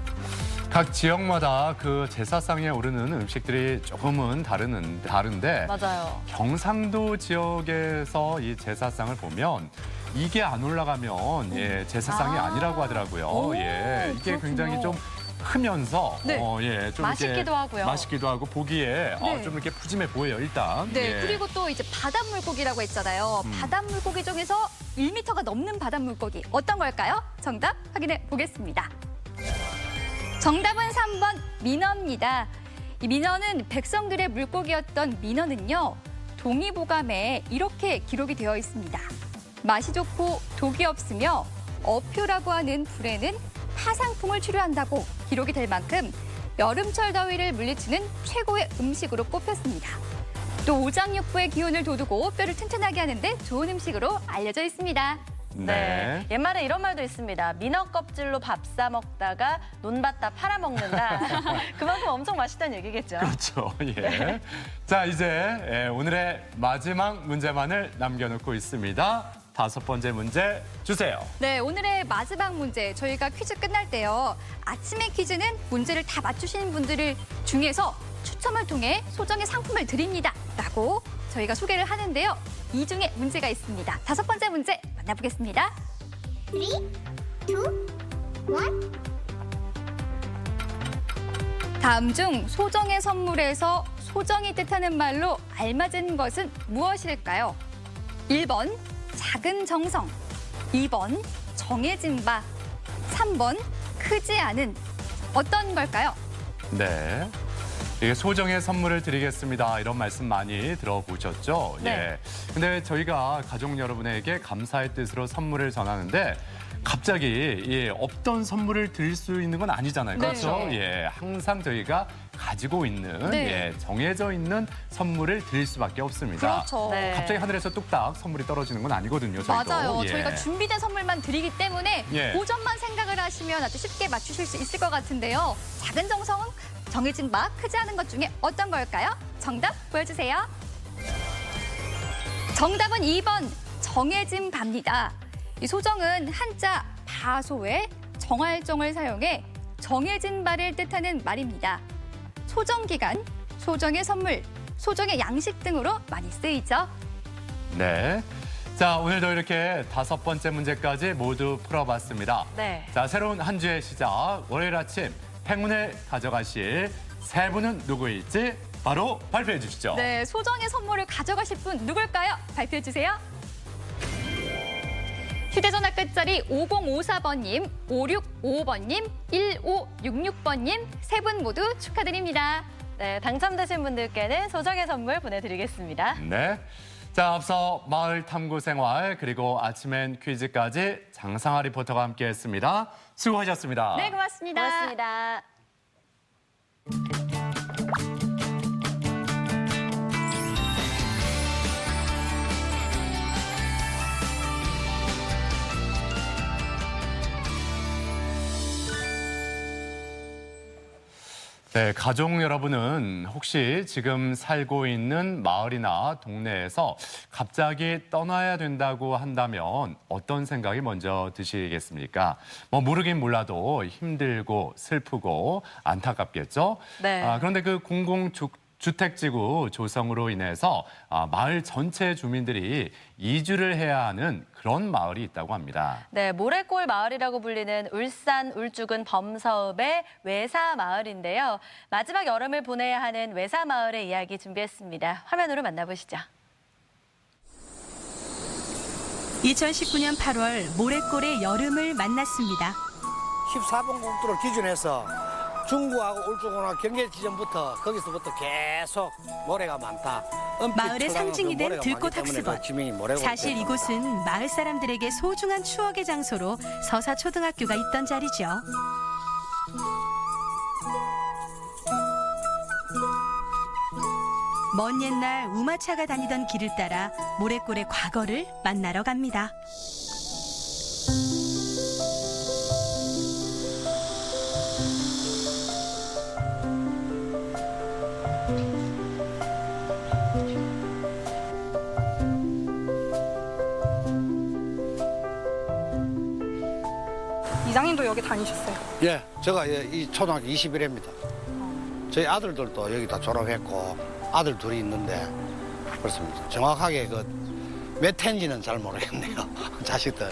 Speaker 1: 각 지역마다 그 제사상에 오르는 음식들이 조금은 다른데
Speaker 2: 맞아요.
Speaker 1: 경상도 지역에서 이 제사상을 보면 이게 안 올라가면 제사상이 아니라고 하더라고요.
Speaker 2: 오,
Speaker 1: 이게
Speaker 2: 그렇군요.
Speaker 1: 굉장히 좀 크면서
Speaker 7: 네.
Speaker 1: 좀
Speaker 2: 맛있기도
Speaker 1: 이렇게
Speaker 2: 하고요.
Speaker 1: 맛있기도 하고 보기에
Speaker 7: 네.
Speaker 1: 좀 이렇게 푸짐해 보여요. 일단.
Speaker 7: 네,
Speaker 1: 예.
Speaker 7: 그리고 또 이제 바닷물고기라고 했잖아요. 바닷물고기 중에서 1m가 넘는 바닷물고기 어떤 걸까요? 정답 확인해 보겠습니다. 정답은 3번 민어입니다. 이 민어는 백성들의 물고기였던 민어는요. 동의보감에 이렇게 기록이 되어 있습니다. 맛이 좋고 독이 없으며 어표라고 하는 불에는 파상풍을 치료한다고 기록이 될 만큼 여름철 더위를 물리치는 최고의 음식으로 꼽혔습니다. 또 오장육부의 기운을 돋우고 뼈를 튼튼하게 하는데 좋은 음식으로 알려져 있습니다.
Speaker 2: 네. 옛말에 이런 말도 있습니다. 민어 껍질로 밥 싸 먹다가 논밭 다 팔아먹는다. 그만큼 엄청 맛있다는 얘기겠죠.
Speaker 1: 그렇죠. 예. 자, 이제 오늘의 마지막 문제만을 남겨놓고 있습니다. 5번째 문제 주세요.
Speaker 7: 네, 오늘의 마지막 문제 저희가 퀴즈 끝날 때요. 아침의 퀴즈는 문제를 다 맞추시는 분들을 중에서 추첨을 통해 소정의 상품을 드립니다. 라고 저희가 소개를 하는데요. 이 중에 문제가 있습니다. 5번째 문제 만나보겠습니다.
Speaker 13: 3, 2, 1.
Speaker 7: 다음 중 소정의 선물에서 소정이 뜻하는 말로 알맞은 것은 무엇일까요? 1번 작은 정성, 2번 정해진 바, 3번 크지 않은. 어떤 걸까요?
Speaker 1: 네. 이게 소정의 선물을 드리겠습니다. 이런 말씀 많이 들어보셨죠?
Speaker 2: 네.
Speaker 1: 예. 근데 저희가 가족 여러분에게 감사의 뜻으로 선물을 전하는데 갑자기 없던 선물을 드릴 수 있는 건 아니잖아요.
Speaker 7: 네.
Speaker 1: 그렇죠? 예. 항상 저희가 가지고 있는
Speaker 7: 네.
Speaker 1: 정해져 있는 선물을 드릴 수밖에 없습니다.
Speaker 7: 그렇죠.
Speaker 2: 네.
Speaker 1: 갑자기 하늘에서 뚝딱 선물이 떨어지는 건 아니거든요. 저희도.
Speaker 7: 맞아요.
Speaker 1: 예.
Speaker 7: 저희가 준비된 선물만 드리기 때문에
Speaker 1: 예.
Speaker 7: 그 점만 생각을 하시면 아주 쉽게 맞추실 수 있을 것 같은데요. 작은 정성은 정해진 바, 크지 않은 것 중에 어떤 걸까요? 정답 보여주세요. 정답은 2번 정해진 바입니다. 이 소정은 한자 바소에 정할정을 사용해 정해진 바를 뜻하는 말입니다. 소정 기간, 소정의 선물, 소정의 양식 등으로 많이 쓰이죠.
Speaker 1: 네. 자, 오늘도 이렇게 5번째 문제까지 모두 풀어봤습니다.
Speaker 2: 네.
Speaker 1: 자, 새로운 한 주의 시작. 월요일 아침 행운을 가져가실 세 분은 누구일지 바로 발표해 주시죠.
Speaker 7: 네, 소정의 선물을 가져가실 분 누굴까요? 발표해 주세요. 휴대전화 끝자리 5054번님, 5655번님, 1566번님 세 분 모두 축하드립니다.
Speaker 2: 네, 당첨되신 분들께는 소정의 선물 보내드리겠습니다.
Speaker 1: 네. 자, 앞서 마을 탐구 생활 그리고 아침엔 퀴즈까지 장상아 리포터가 함께했습니다. 수고하셨습니다.
Speaker 7: 네, 고맙습니다.
Speaker 2: 고맙습니다.
Speaker 1: 네, 가족 여러분은 혹시 지금 살고 있는 마을이나 동네에서 갑자기 떠나야 된다고 한다면 어떤 생각이 먼저 드시겠습니까? 뭐 모르긴 몰라도 힘들고 슬프고 안타깝겠죠?
Speaker 2: 네.
Speaker 1: 그런데 그 공공주택지구 조성으로 인해서 마을 전체 주민들이 이주를 해야 하는 그런 마을이 있다고 합니다.
Speaker 2: 네, 모래골 마을이라고 불리는 울산 울주군 범서읍의 외사 마을인데요. 마지막 여름을 보내야 하는 외사 마을의 이야기 준비했습니다. 화면으로 만나보시죠.
Speaker 14: 2019년 8월 모래골의 여름을 만났습니다.
Speaker 15: 14번 국도를 기준해서 중구하고 울주군하고 경계 지점부터 거기서부터 계속 모래가 많다.
Speaker 14: 마을의 상징이 된 들꽃 학습원. 사실
Speaker 15: 때
Speaker 14: 이곳은 마을 사람들에게 소중한 추억의 장소로 서사초등학교가 있던 자리죠. 먼 옛날 우마차가 다니던 길을 따라 모래골의 과거를 만나러 갑니다.
Speaker 16: 정도 여기 다니셨어요?
Speaker 15: 예, 제가 이 초등학교 21회입니다. 저희 아들들도 여기 다 졸업했고 아들 둘이 있는데 그렇습니다. 정확하게 몇 해인지는 잘 모르겠네요. 자식들.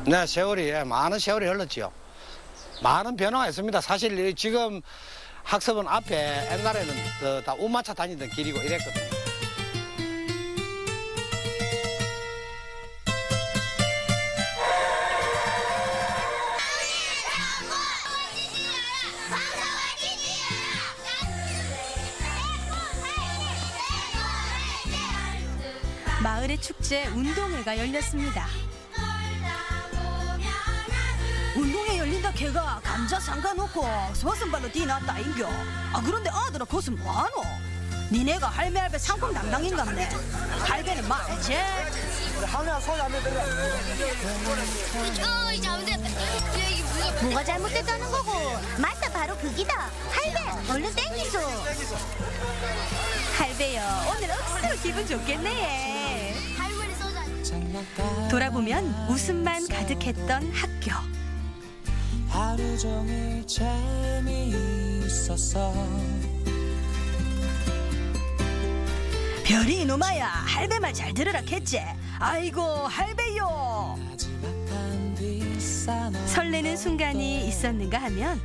Speaker 15: 네, 세월이 많은 세월이 흘렀지요. 많은 변화가 있습니다. 사실 지금 학습은 앞에 옛날에는 다 우마차 다니던 길이고 이랬거든요.
Speaker 14: 마을의 축제 운동회가 열렸습니다.
Speaker 17: 운동회 열린다 걔가 감자 삼가놓고 서슴발로 뛰어났다 인겨. 아 그런데 아들아 거기서 뭐하노? 니네가 할배 상품 담당인갑네. 할배는 말이지.
Speaker 15: 하면 소리 안 들려.
Speaker 13: 뭐가 잘못됐다는 거고? 맞다, 바로 그기다. 할배, 얼른 땡기소.
Speaker 14: 할배요, 오늘 억수로 기분 좋겠네. 돌아보면 웃음만 가득했던 학교.
Speaker 18: 하루 종일 재미있었어.
Speaker 17: 별이 이놈아야 할배 말 잘 들으라 했지. 아이고 할배요.
Speaker 14: 설레는 순간이 있었는가 하면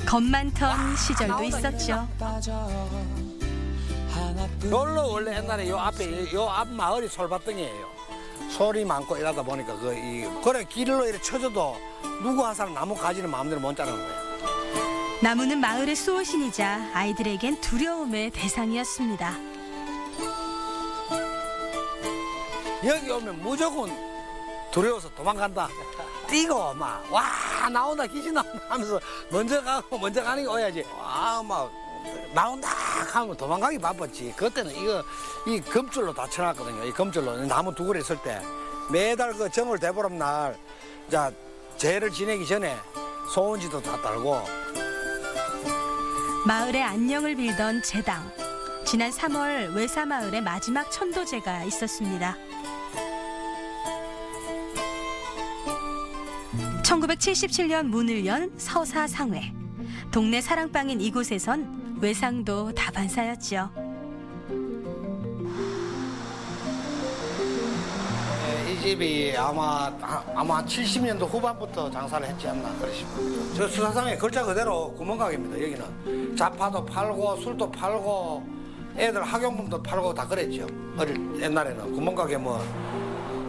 Speaker 14: 겁 많던 시절도 있었죠.
Speaker 15: 놀러 원래 옛날에 요 앞에 요 앞 마을이 솔밭덩이에요. 소리 많고 이러다 보니까 그래 길로 이렇게 쳐줘도 누구 한 사람 나무 가지는 마음대로 못 자르는 거예요.
Speaker 14: 나무는 마을의 수호신이자 아이들에겐 두려움의 대상이었습니다.
Speaker 15: 여기 오면 무조건 두려워서 도망간다. 뛰고 막 와 나온다 귀신 나온다 하면서 먼저 가고 먼저 가는 게 오야지. 와 막 나온다 하면 도망가기 바빴지. 그때는 이 검줄로 다 쳐놨거든요. 이 검줄로 나무 두 그루 있을 때 매달 그 정월 대보름 날 자 제를 지내기 전에 소원지도 다 달고.
Speaker 14: 마을의 안녕을 빌던 제당. 지난 3월 외사마을의 마지막 천도제가 있었습니다. 1977년 문을 연 서사상회. 동네 사랑방인 이곳에선 외상도 다반사였죠.
Speaker 15: 이 집이 아마 70년도 후반부터 장사를 했지 않나 그러십니다. 저 수사상에 글자 그대로 구멍가게입니다. 여기는 잡화도 팔고 술도 팔고 애들 학용품도 팔고 다 그랬죠. 옛날에는 구멍가게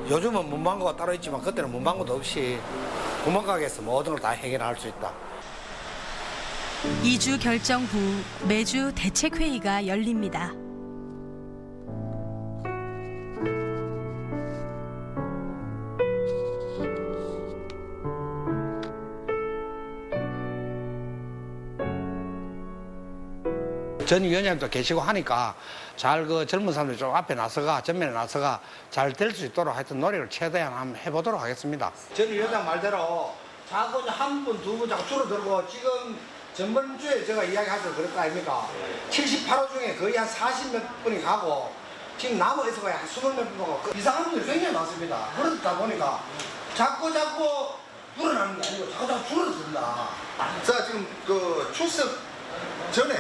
Speaker 15: 요즘은 문방구가 따로 있지만 그때는 문방구도 없이 구멍가게에서 모든 걸 다 해결할 수 있다.
Speaker 14: 2주 결정 후 매주 대책회의가 열립니다.
Speaker 15: 전 위원장도 계시고 하니까 잘 젊은 사람들이 좀 앞에 나서가 전면에 나서가 잘 될 수 있도록 하여튼 노력을 최대한 한번 해보도록 하겠습니다. 전 위원장 말대로 자꾸 한 분, 두 분 자꾸 줄어들고 지금 전번 주에 제가 이야기하셔서 그럴 거 아닙니까? 78호 중에 거의 한 40몇 분이 가고 지금 남아있어 거의 한 20몇 분 가고 이상한 분들이 굉장히 많습니다. 그러다 보니까 자꾸 불어나는 게 아니고 자꾸 줄어든다.
Speaker 19: 자, 지금 출석 전에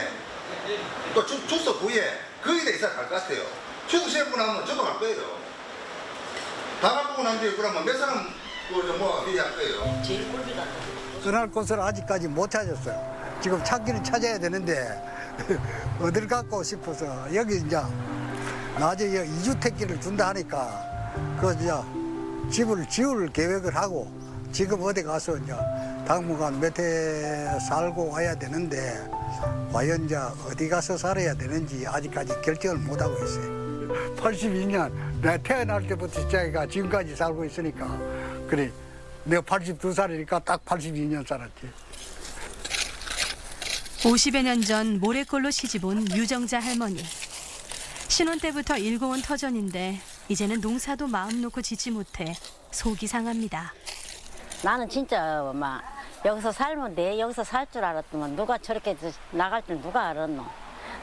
Speaker 19: 또 출석 후에 거기에 대해서 갈 것 같아요. 출석 시간고 나면 저도 갈 거예요. 다 바꾸고 난 뒤에 그러면 몇 사람 얘기할 거예요.
Speaker 15: 제일 꼴비다.
Speaker 10: 그날 곳을 아직까지 못 찾았어요. 지금 찾기는 찾아야 되는데 어딜 갖고 싶어서 여기 이제 나중에 2주택지를 준다 하니까 집을 지을 계획을 하고 지금 어디 가서 이제 당분간 몇 해 살고 와야 되는데 과연 이제 어디 가서 살아야 되는지 아직까지 결정을 못 하고 있어요. 82년 내가 태어날 때부터 시작해가 지금까지 살고 있으니까 그래 내가 82살이니까 딱 82년 살았지.
Speaker 14: 50여 년 전 모래골로 시집온 유정자 할머니. 신혼 때부터 일궈온 터전인데 이제는 농사도 마음 놓고 짓지 못해 속이 상합니다.
Speaker 20: 나는 진짜 여기서 살면 돼. 여기서 살 줄 알았더만 누가 저렇게 나갈 줄 누가 알았노.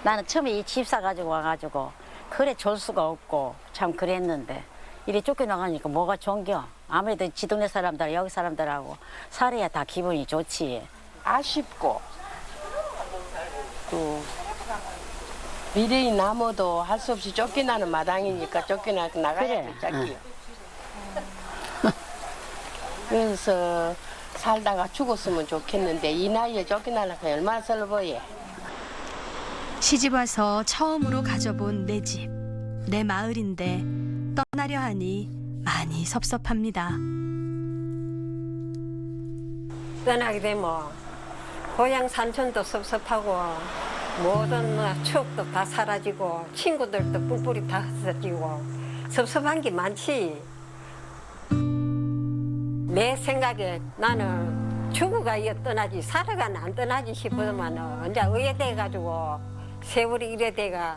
Speaker 20: 나는 처음에 이 집 사가지고 와가지고 그래 줄 수가 없고 참 그랬는데 이리 쫓겨나가니까 뭐가 좋은겨? 아무래도 지 동네 사람들, 여기 사람들하고 살아야 다 기분이 좋지.
Speaker 16: 아쉽고 또 미래의 나무도 할 수 없이 쫓겨나는 마당이니까 쫓겨나가야지 짝이요. 그래서 살다가 죽었으면 좋겠는데 이 나이에 쫓겨나려고 얼마나 슬퍼해.
Speaker 14: 시집 와서 처음으로 가져본 내 집, 내 마을인데 떠나려 하니 많이 섭섭합니다.
Speaker 21: 떠나게 되면 고향 산천도 섭섭하고 모든 추억도 다 사라지고 친구들도 뿔뿔이 다 없어지고 섭섭한 게 많지. 내 생각에 나는 죽어가 떠나지 살아가는 안 떠나지 싶으면 이제 의외돼가지고 세월이 이래 돼가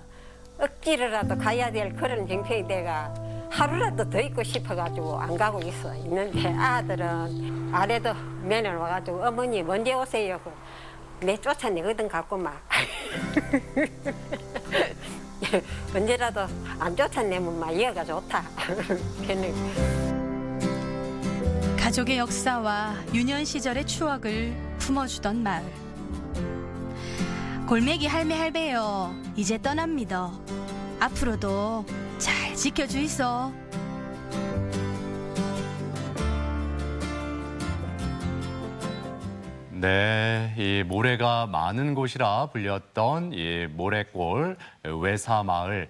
Speaker 21: 억지로라도 가야 될 그런 형편이 돼가 하루라도 더 있고 싶어가지고 안 가고 있는데 아들은 아래도 면회 와가지고 어머니 언제 오세요? 내 쫓아내거든 갖고 막 언제라도 안 쫓아내면 막 이어가 좋다.
Speaker 14: 가족의 역사와 유년 시절의 추억을 품어주던 마을. 골매기 할매요 이제 떠납니다. 앞으로도 잘 지켜주이소.
Speaker 1: 네, 이 모래가 많은 곳이라 불렸던 이 모래골 외사마을.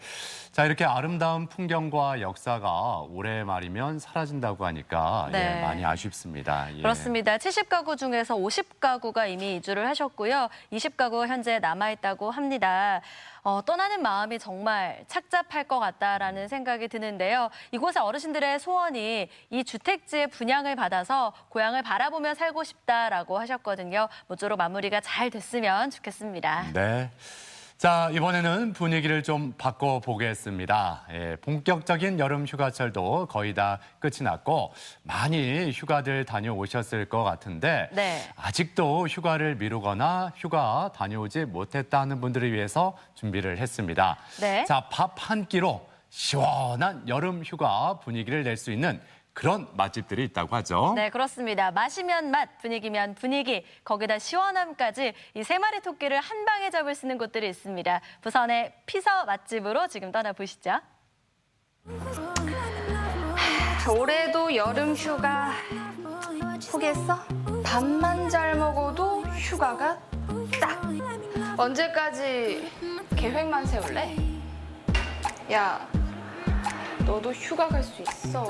Speaker 1: 자, 이렇게 아름다운 풍경과 역사가 올해 말이면 사라진다고 하니까
Speaker 2: 네.
Speaker 1: 예, 많이 아쉽습니다. 예.
Speaker 2: 그렇습니다. 70가구 중에서 50가구가 이미 이주를 하셨고요. 20가구 현재 남아있다고 합니다. 떠나는 마음이 정말 착잡할 것 같다라는 생각이 드는데요. 이곳의 어르신들의 소원이 이 주택지의 분양을 받아서 고향을 바라보며 살고 싶다라고 하셨거든요. 모쪼록 마무리가 잘 됐으면 좋겠습니다.
Speaker 1: 네. 자, 이번에는 분위기를 좀 바꿔보겠습니다. 예, 본격적인 여름 휴가철도 거의 다 끝이 났고 많이 휴가들 다녀오셨을 것 같은데
Speaker 2: 네.
Speaker 1: 아직도 휴가를 미루거나 휴가 다녀오지 못했다는 분들을 위해서 준비를 했습니다.
Speaker 2: 네.
Speaker 1: 자, 밥 한 끼로 시원한 여름 휴가 분위기를 낼 수 있는 그런 맛집들이 있다고 하죠.
Speaker 2: 네, 그렇습니다. 맛이면 맛, 분위기면 분위기, 거기다 시원함까지 이 세 마리 토끼를 한 방에 잡을 수 있는 곳들이 있습니다. 부산의 피서 맛집으로 지금 떠나보시죠.
Speaker 3: 올해도 여름 휴가 포기했어? 밥만 잘 먹어도 휴가가 딱. 언제까지 계획만 세울래? 야, 너도 휴가 갈 수 있어.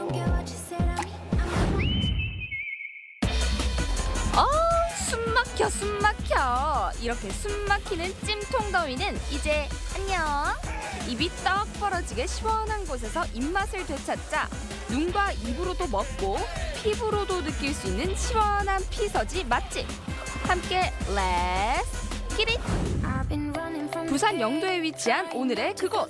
Speaker 7: 숨 막혀 숨 막혀. 이렇게 숨 막히는 찜통 더위는 이제 안녕. 입이 떡 벌어지게 시원한 곳에서 입맛을 되찾자 눈과 입으로도 먹고 피부로도 느낄 수 있는 시원한 피서지 맛집. 함께 렛츠 기릿. 부산 영도에 위치한 오늘의 그곳.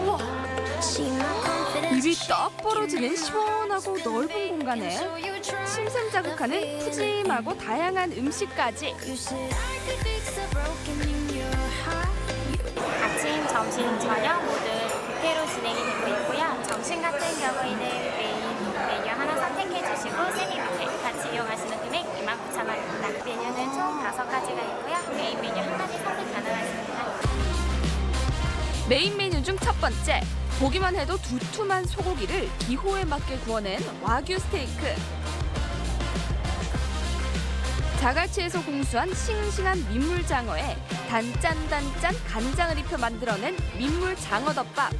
Speaker 7: 우와, 입이 떡 벌어지는 시원하고 넓은 공간에 침샘 자극하는 푸짐하고 다양한 음식까지.
Speaker 22: 아침, 점심, 저녁 모두 뷔페로 진행이 되고 있고요. 점심 같은 경우에는 메인 메뉴 하나 선택해 주시고 세미 뷔페 같이 이용하시는 금액 29,000원입니다. 메뉴는 총 5가지가 있고요. 메인 메뉴 한 가지 선택 가능하십니다.
Speaker 7: 메인 메뉴 중 첫 번째, 보기만 해도 두툼한 소고기를 기호에 맞게 구워낸 와규 스테이크. 자갈치에서 공수한 싱싱한 민물장어에 단짠단짠 간장을 입혀 만들어낸 민물장어덮밥.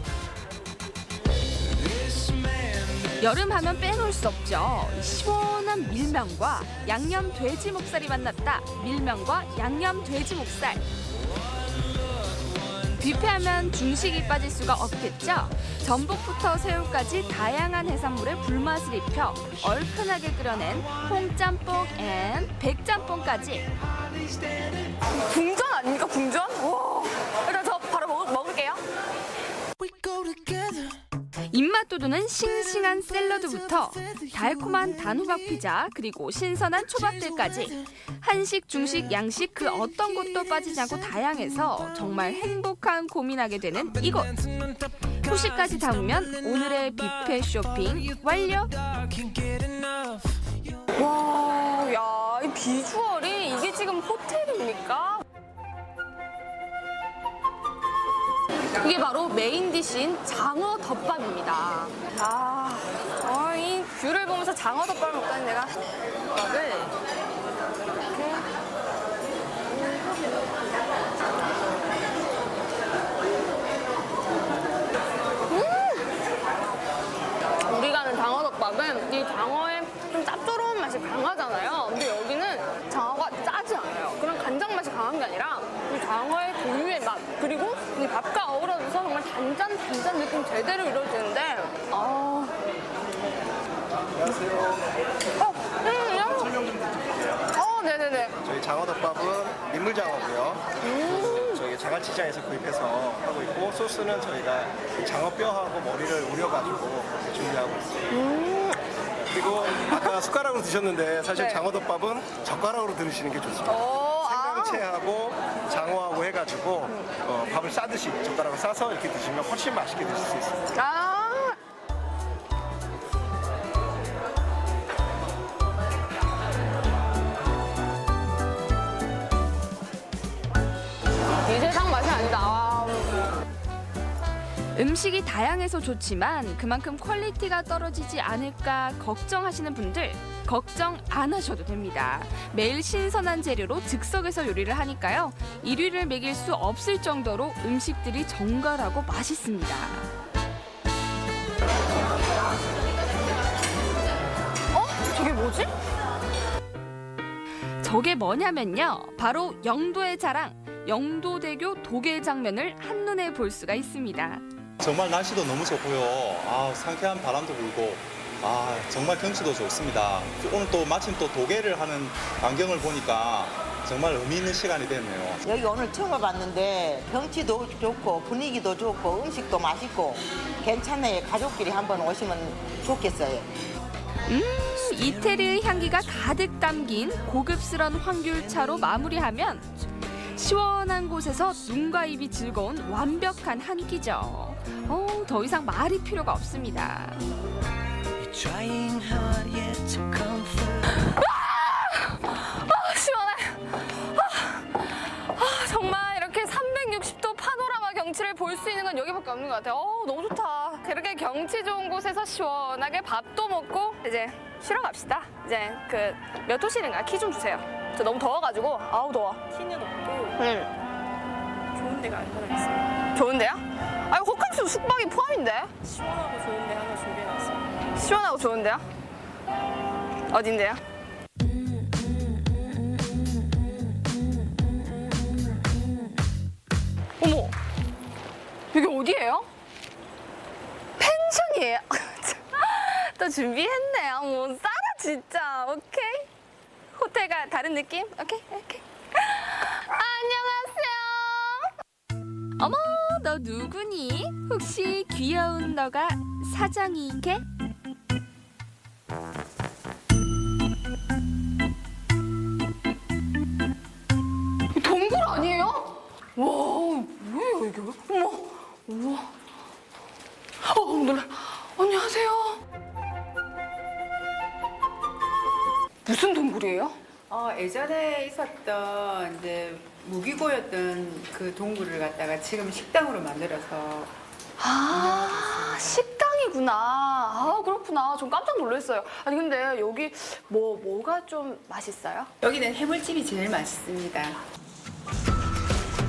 Speaker 7: 여름하면 빼놓을 수 없죠. 시원한 밀면과 양념 돼지 목살이 만났다. 밀면과 양념 돼지 목살. 뷔페하면 중식이 빠질 수가 없겠죠. 전복부터 새우까지 다양한 해산물에 불맛을 입혀 얼큰하게 끓여낸 홍짬뽕 앤 백짬뽕까지.
Speaker 3: 궁전 아닙니까, 궁전? 와, 일단 저 바로 먹을게요.
Speaker 11: 입맛 돋우는 싱싱한 샐러드부터 달콤한 단호박 피자 그리고 신선한 초밥들까지 한식, 중식, 양식 그 어떤 것도 빠지지 않고 다양해서 정말 행복한 고민하게 되는 이곳. 후식까지 담으면 오늘의 뷔페 쇼핑 완료.
Speaker 2: 와, 야, 이 비주얼이 이게 지금 호텔입니까? 이게 바로 메인 디시인 장어 덮밥입니다. 이 뷰를 보면서 장어 덮밥을 먹다니 내가 덮밥을 우리가 아는 장어 덮밥은 이 장어의 좀 짭조름한 맛이 강하잖아요. 근데 여기는 장어가 짜지 않아요. 그런 간장 맛이 강한 게 아니라 이 장어의 고유의 맛 그리고 이 밥과 어우러져서 정말 단짠 느낌 제대로 이루어지는데
Speaker 12: 안녕하세요. 설명 좀 부탁드릴게요.
Speaker 2: 네네네.
Speaker 12: 저희 장어덮밥은 민물장어고요. 저희 자갈치장에서 구입해서 하고 있고 소스는 저희가 장어뼈하고 머리를 우려가지고 준비하고 있어요. 그리고 아까 숟가락으로 드셨는데 사실
Speaker 2: 네.
Speaker 12: 장어덮밥은 젓가락으로 드시는 게 좋습니다. 생강채하고 장어하고 해가지고 밥을 싸듯이 젓가락으로 싸서 이렇게 드시면 훨씬 맛있게 드실 수 있습니다.
Speaker 2: 이 세상 맛이 아니다.
Speaker 11: 음식이 다양해서 좋지만 그만큼 퀄리티가 떨어지지 않을까 걱정하시는 분들 걱정 안 하셔도 됩니다. 매일 신선한 재료로 즉석에서 요리를 하니까요. 1위를 매길 수 없을 정도로 음식들이 정갈하고 맛있습니다.
Speaker 2: 저게 뭐지?
Speaker 11: 저게 뭐냐면요. 바로 영도의 자랑, 영도대교 도계장면을 한눈에 볼 수가 있습니다.
Speaker 23: 정말 날씨도 너무 좋고요. 상쾌한 바람도 불고 정말 경치도 좋습니다. 오늘 또 마침 또 도계를 하는 광경을 보니까 정말 의미 있는 시간이 됐네요.
Speaker 24: 여기 오늘 처음 와봤는데 경치도 좋고 분위기도 좋고 음식도 맛있고 괜찮네. 가족끼리 한번 오시면 좋겠어요.
Speaker 11: 이태리의 향기가 가득 담긴 고급스런 황귤차로 마무리하면 시원한 곳에서 눈과 입이 즐거운 완벽한 한 끼죠. 더 이상 말이 필요가 없습니다.
Speaker 2: 시원해. 정말 이렇게 360도 파노라마 경치를 볼 수 있는 건 여기밖에 없는 것 같아요. 너무 좋다. 이렇게 경치 좋은 곳에서 시원하게 밥도 먹고 이제 쉬러 갑시다. 이제 몇 호실인가요? 키 좀 주세요. 저 너무 더워가지고 더워.
Speaker 25: 키는 없고 좋은 데가 안 들어있어요.
Speaker 2: 좋은데요? 호캉스 숙박이 포함인데?
Speaker 25: 시원하고 좋은 데 하나 준비해놨어요.
Speaker 2: 시원하고 좋은데요? 어딘데요? 어머, 여기 어디예요? 펜션이에요. 또 준비했네. 뭐 싸라 진짜. 오케이. 호텔과 다른 느낌? 오케이. 안녕하세요.
Speaker 11: 어머, 너 누구니? 혹시 귀여운 너가 사장이게?
Speaker 2: 동굴 아니에요? 와, 뭐예요 이게? 어머, 우와. 놀라. 안녕하세요. 무슨 동굴이에요?
Speaker 26: 예전에 있었던 이제 무기고였던 그 동굴을 갖다가 지금 식당으로 만들어서
Speaker 2: 식당이구나. 그렇구나. 좀 깜짝 놀랐어요. 아니 근데 여기 뭐가 좀 맛있어요?
Speaker 26: 여기는 해물찜이 제일 맛있습니다.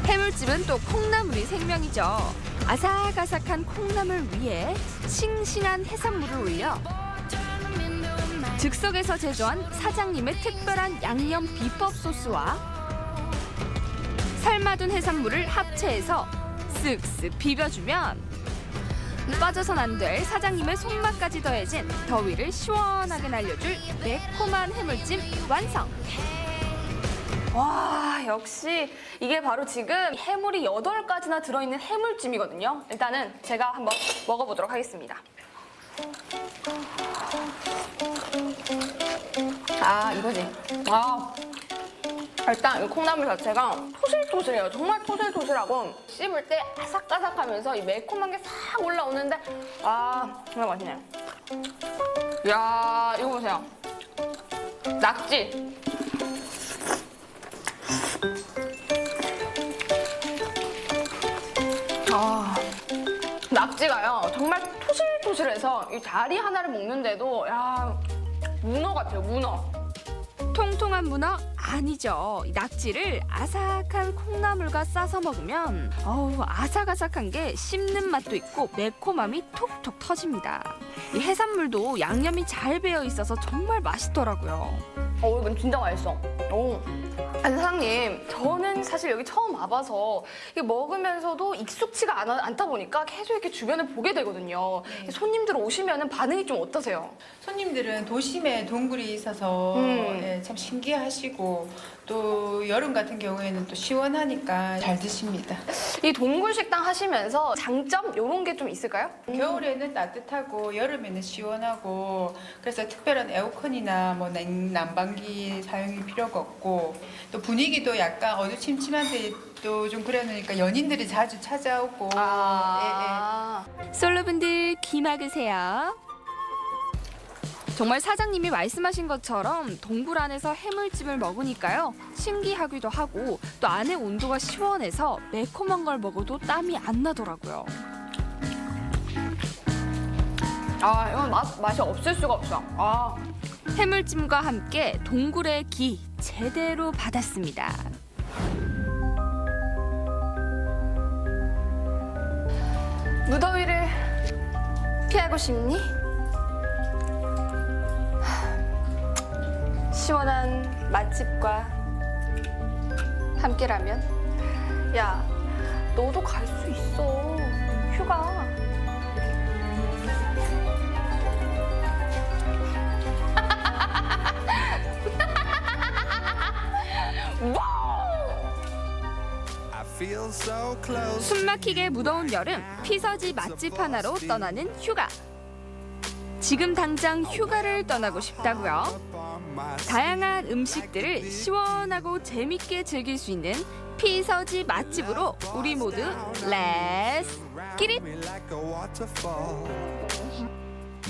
Speaker 11: 해물찜은 또 콩나물이 생명이죠. 아삭아삭한 콩나물 위에 싱싱한 해산물을 올려 즉석에서 제조한 사장님의 특별한 양념 비법 소스와 삶아둔 해산물을 합체해서 쓱쓱 비벼주면 빠져선 안 될 사장님의 손맛까지 더해진 더위를 시원하게 날려줄 매콤한 해물찜 완성.
Speaker 26: 와, 역시 이게 바로 지금 해물이 8가지나 들어있는 해물찜이거든요. 일단은 제가 한번 먹어보도록 하겠습니다. 아, 이거지. 아, 일단 이 콩나물 자체가 토실토실해요. 정말 토실토실하고 씹을 때 아삭아삭하면서 이 매콤한 게 싹 올라오는데 아, 정말 맛있네요. 이야, 이거 보세요. 낙지. 아, 낙지가요 정말 토실토실해서 이 다리 하나를 먹는데도 야, 문어 같아요, 문어.
Speaker 11: 통통한 문어? 아니죠. 이 낙지를 아삭한 콩나물과 싸서 먹으면 아삭아삭한 게 씹는 맛도 있고 매콤함이 톡톡 터집니다. 이 해산물도 양념이 잘 배어 있어서 정말 맛있더라고요.
Speaker 26: 이건 진짜 맛있어. 아니, 사장님, 저는 사실 여기 처음 와봐서 이게 먹으면서도 익숙치가 않다 보니까 계속 이렇게 주변을 보게 되거든요. 손님들 오시면 반응이 좀 어떠세요? 손님들은 도심에 동굴이 있어서 네, 참 신기하시고 또 여름 같은 경우에는 또 시원하니까 잘 드십니다. 이 동굴 식당 하시면서 장점 이런 게 좀 있을까요? 겨울에는 따뜻하고 여름에는 시원하고 그래서 특별한 에어컨이나 뭐 난방기 사용이 필요가 없고 또 분위기도 약간 어두침침한데 또 좀 그러니까 연인들이 자주 찾아오고
Speaker 11: 솔로분들 귀 막으세요. 정말 사장님이 말씀하신 것처럼 동굴 안에서 해물찜을 먹으니까요. 신기하기도 하고 또 안에 온도가 시원해서 매콤한 걸 먹어도 땀이 안 나더라고요.
Speaker 26: 아, 이건 맛이 없을 수가 없어. 아.
Speaker 11: 해물찜과 함께 동굴의 기 제대로 받았습니다.
Speaker 26: 무더위를 피하고 싶니? 시원한 맛집과 함께라면 야, 너도 갈 수 있어. 휴가.
Speaker 11: 숨막히게 무더운 여름, 피서지 맛집 하나로 떠나는 휴가. 지금 당장 휴가를 떠나고 싶다고요? 다양한 음식들을 시원하고 재밌게 즐길 수 있는 피서지 맛집으로 우리 모두 렛츠 기릿!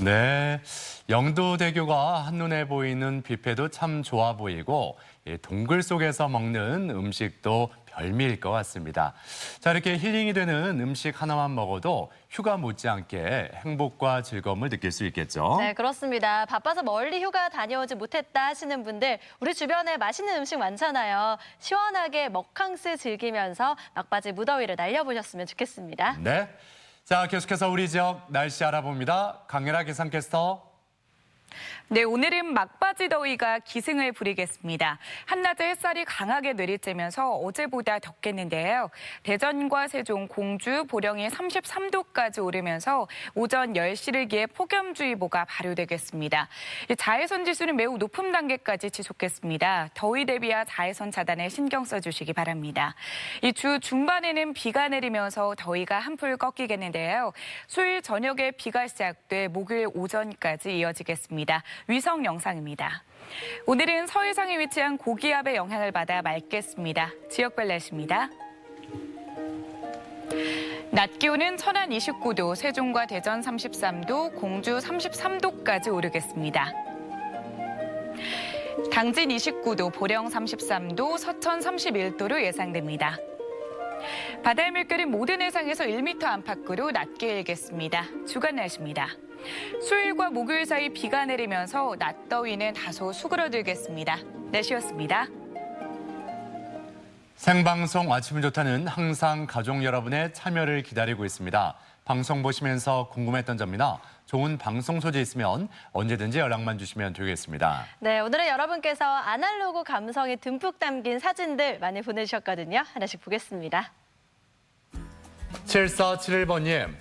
Speaker 1: 네, 영도대교가 한눈에 보이는 뷔페도 참 좋아 보이고 동굴 속에서 먹는 음식도 별미일 것 같습니다. 자, 이렇게 힐링이 되는 음식 하나만 먹어도 휴가 못지않게 행복과 즐거움을 느낄 수 있겠죠.
Speaker 2: 네, 그렇습니다. 바빠서 멀리 휴가 다녀오지 못했다 하시는 분들 우리 주변에 맛있는 음식 많잖아요. 시원하게 먹캉스 즐기면서 막바지 무더위를 날려보셨으면 좋겠습니다.
Speaker 1: 네, 자 계속해서 우리 지역 날씨 알아봅니다. 강혜라 기상캐스터.
Speaker 3: 네, 오늘은 막바지 더위가 기승을 부리겠습니다. 한낮에 햇살이 강하게 내리쬐면서 어제보다 덥겠는데요. 대전과 세종, 공주, 보령이 33도까지 오르면서 오전 10시를 기해 폭염주의보가 발효되겠습니다. 자외선 지수는 매우 높은 단계까지 지속했습니다. 더위 대비와 자외선 차단에 신경 써주시기 바랍니다. 이 주 중반에는 비가 내리면서 더위가 한풀 꺾이겠는데요. 수요일 저녁에 비가 시작돼 목요일 오전까지 이어지겠습니다. 위성 영상입니다. 오늘은 서해상에 위치한 고기압의 영향을 받아 맑겠습니다. 지역별 날씨입니다. 낮 기온은 천안 29도, 세종과 대전 33도, 공주 33도까지 오르겠습니다. 당진 29도, 보령 33도, 서천 31도로 예상됩니다. 바다의 물결은 모든 해상에서 1m 안팎으로 낮게 일겠습니다. 주간 날씨입니다. 수요일과 목요일 사이 비가 내리면서 낮 더위는 다소 수그러들겠습니다. 날씨였습니다.
Speaker 1: 생방송 아침을 좋다는 항상 가족 여러분의 참여를 기다리고 있습니다. 방송 보시면서 궁금했던 점이나 좋은 방송 소재 있으면 언제든지 연락만 주시면 되겠습니다.
Speaker 2: 네, 오늘은 여러분께서 아날로그 감성이 듬뿍 담긴 사진들 많이 보내주셨거든요. 하나씩 보겠습니다.
Speaker 1: 7471번님,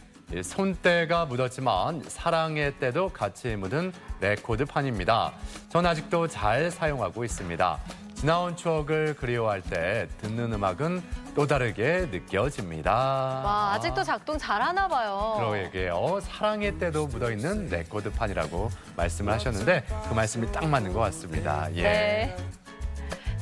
Speaker 1: 손때가 묻었지만 사랑의 때도 같이 묻은 레코드판입니다. 전 아직도 잘 사용하고 있습니다. 지나온 추억을 그리워할 때 듣는 음악은 또 다르게 느껴집니다.
Speaker 2: 와, 아직도 작동 잘하나 봐요.
Speaker 1: 그러게요. 사랑의 때도 묻어있는 레코드판이라고 말씀을 하셨는데 그 말씀이 딱 맞는 것 같습니다. 예.
Speaker 2: 네.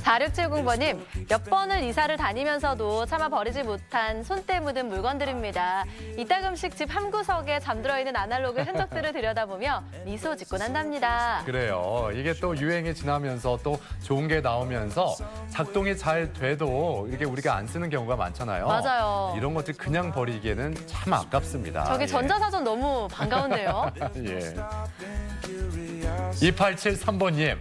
Speaker 2: 4670번님, 몇 번을 이사를 다니면서도 차마 버리지 못한 손때 묻은 물건들입니다. 이따금씩 집 한구석에 잠들어 있는 아날로그 흔적들을 들여다보며 미소 짓곤 한답니다.
Speaker 1: 그래요. 이게 또 유행이 지나면서 또 좋은 게 나오면서 작동이 잘 돼도 이게 우리가 안 쓰는 경우가 많잖아요.
Speaker 2: 맞아요.
Speaker 1: 이런 것들 그냥 버리기에는 참 아깝습니다.
Speaker 2: 저기
Speaker 1: 예.
Speaker 2: 전자사전 너무 반가운데요.
Speaker 1: 예. 2873번님.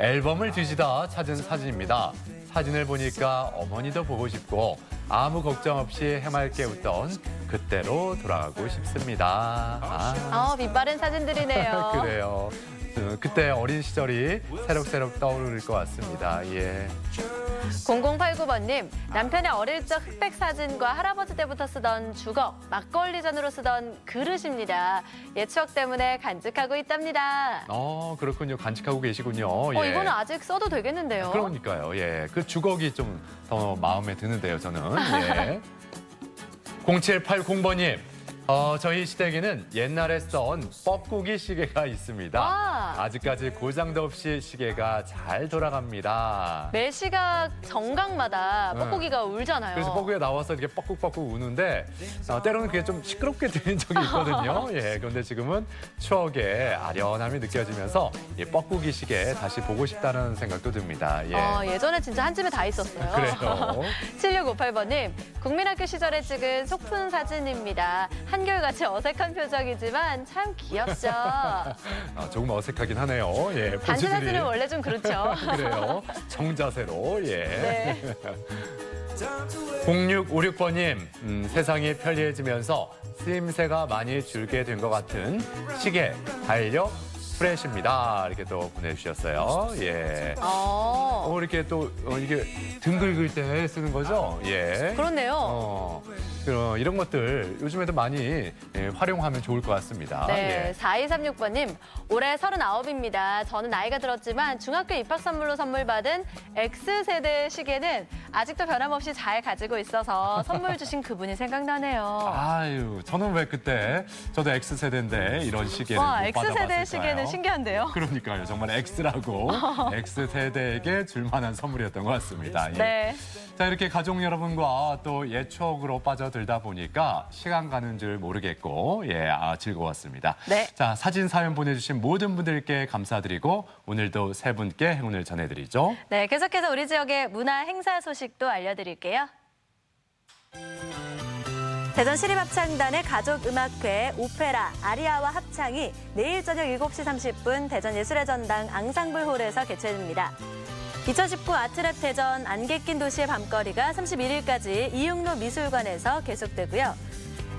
Speaker 1: 앨범을 뒤지다 찾은 사진입니다. 사진을 보니까 어머니도 보고 싶고 아무 걱정 없이 해맑게 웃던 그때로 돌아가고 싶습니다.
Speaker 2: 빛바랜 사진들이네요.
Speaker 1: 그래요. 그때 어린 시절이 새록새록 떠오를 것 같습니다. 예.
Speaker 2: 0089번님, 남편의 어릴 적 흑백 사진과 할아버지 때부터 쓰던 주걱, 막걸리 잔으로 쓰던 그릇입니다. 옛 추억 때문에 간직하고 있답니다.
Speaker 1: 그렇군요. 간직하고 계시군요. 예.
Speaker 2: 이거는 아직 써도 되겠는데요.
Speaker 1: 그러니까요. 예. 그 주걱이 좀 더 마음에 드는데요, 저는. 예. 0780번님. 저희 시댁에는 옛날에 쓴 뻐꾸기 시계가 있습니다.
Speaker 2: 와.
Speaker 1: 아직까지 고장도 없이 시계가 잘 돌아갑니다.
Speaker 2: 매 시각 정각마다 뻐꾸기가 울잖아요.
Speaker 1: 그래서 뻐꾸기가 나와서 이렇게 뻐꾹뻐꾹 우는데 때로는 그게 좀 시끄럽게 들린 적이 있거든요. 예, 그런데 지금은 추억의 아련함이 느껴지면서 이 뻐꾸기 시계 다시 보고 싶다는 생각도 듭니다. 예.
Speaker 2: 예전에 진짜 한 집에 다 있었어요.
Speaker 1: 그래요.
Speaker 2: 7658번님, 국민학교 시절에 찍은 소품 사진입니다. 한결같이 어색한 표정이지만 참 귀엽죠.
Speaker 1: 조금 어색하긴 하네요. 예,
Speaker 2: 단체
Speaker 1: 포즈들이.
Speaker 2: 사진은 원래 좀 그렇죠.
Speaker 1: 그래요. 정자세로. 예.
Speaker 2: 네.
Speaker 1: 0656번님, 세상이 편리해지면서 쓰임새가 많이 줄게 된 것 같은 시계, 달력, 프레시입니다. 이렇게 또 보내주셨어요. 예. 이렇게 또 이게 등 긁을 때 쓰는 거죠? 예.
Speaker 2: 그렇네요.
Speaker 1: 이런 것들 요즘에도 많이 활용하면 좋을 것 같습니다.
Speaker 2: 네,
Speaker 1: 예.
Speaker 2: 4236번님, 올해 39입니다. 저는 나이가 들었지만 중학교 입학 선물로 선물 받은 X세대 시계는 아직도 변함없이 잘 가지고 있어서 선물 주신 그분이 생각나네요.
Speaker 1: 아유, 저는 왜 그때 저도 X세대인데 이런 시계를
Speaker 2: 와,
Speaker 1: 못
Speaker 2: X세대
Speaker 1: 받아봤을까요?
Speaker 2: 시계는 신기한데요.
Speaker 1: 그러니까요. 정말 X라고 X세대에게 줄 만한 선물이었던 것 같습니다. 예.
Speaker 2: 네.
Speaker 1: 자, 이렇게 가족 여러분과 또 옛 추억으로 빠져들다 보니까 시간 가는 줄 모르겠고 즐거웠습니다.
Speaker 2: 네.
Speaker 1: 자, 사진 사연 보내주신 모든 분들께 감사드리고 오늘도 세 분께 행운을 전해드리죠.
Speaker 2: 네, 계속해서 우리 지역의 문화 행사 소식도 알려드릴게요. 대전 시립합창단의 가족음악회 오페라 아리아와 합창이 내일 저녁 7시 30분 대전 예술의 전당 앙상블홀에서 개최됩니다. 2019 아트랩 대전 안개 낀 도시의 밤거리가 31일까지 이육로 미술관에서 계속되고요.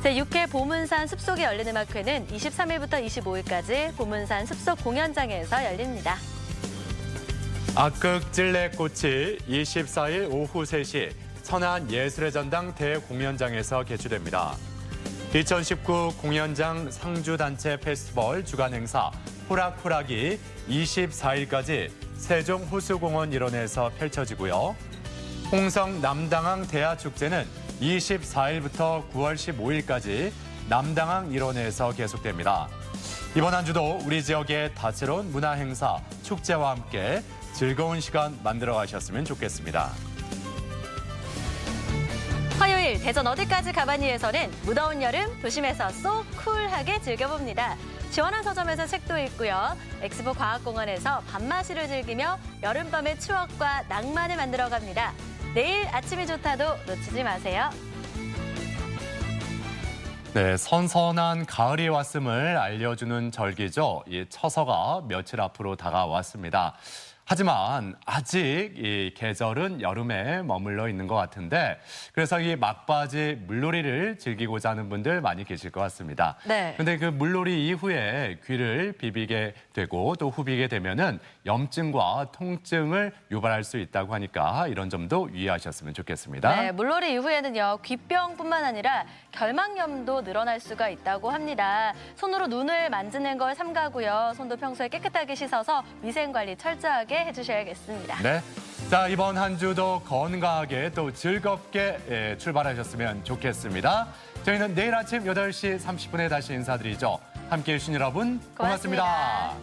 Speaker 2: 제6회 보문산 숲속의 열린 음악회는 23일부터 25일까지 보문산 숲속 공연장에서 열립니다.
Speaker 1: 악극 찔레꽃이 24일 오후 3시 천안 예술의 전당 대공연장에서 개최됩니다. 2019 공연장 상주단체 페스티벌 주간 행사 호락호락이 24일까지 세종 호수공원 일원에서 펼쳐지고요. 홍성 남당항 대하축제는 24일부터 9월 15일까지 남당항 일원에서 계속됩니다. 이번 한 주도 우리 지역의 다채로운 문화 행사, 축제와 함께 즐거운 시간 만들어 가셨으면 좋겠습니다.
Speaker 2: 화요일 대전 어디까지 가봤니에서는 무더운 여름 도심에서 쏙 쿨하게 즐겨봅니다. 시원한 서점에서 책도 읽고요. 엑스포 과학공원에서 밤마시를 즐기며 여름밤의 추억과 낭만을 만들어갑니다. 내일 아침이 좋다도 놓치지 마세요.
Speaker 1: 네, 선선한 가을이 왔음을 알려주는 절기죠. 이 처서가 며칠 앞으로 다가왔습니다. 하지만 아직 이 계절은 여름에 머물러 있는 것 같은데 그래서 이 막바지 물놀이를 즐기고자 하는 분들 많이 계실 것 같습니다.
Speaker 2: 네.
Speaker 1: 근데 그 물놀이 이후에 귀를 비비게 되고 또 후비게 되면은 염증과 통증을 유발할 수 있다고 하니까 이런 점도 유의하셨으면 좋겠습니다.
Speaker 2: 네, 물놀이 이후에는요, 귀병뿐만 아니라 결막염도 늘어날 수가 있다고 합니다. 손으로 눈을 만지는 걸 삼가고요. 손도 평소에 깨끗하게 씻어서 위생관리 철저하게 해주셔야겠습니다.
Speaker 1: 네, 자, 이번 한 주도 건강하게 또 즐겁게 출발하셨으면 좋겠습니다. 저희는 내일 아침 8시 30분에 다시 인사드리죠. 함께해 주신 여러분 고맙습니다.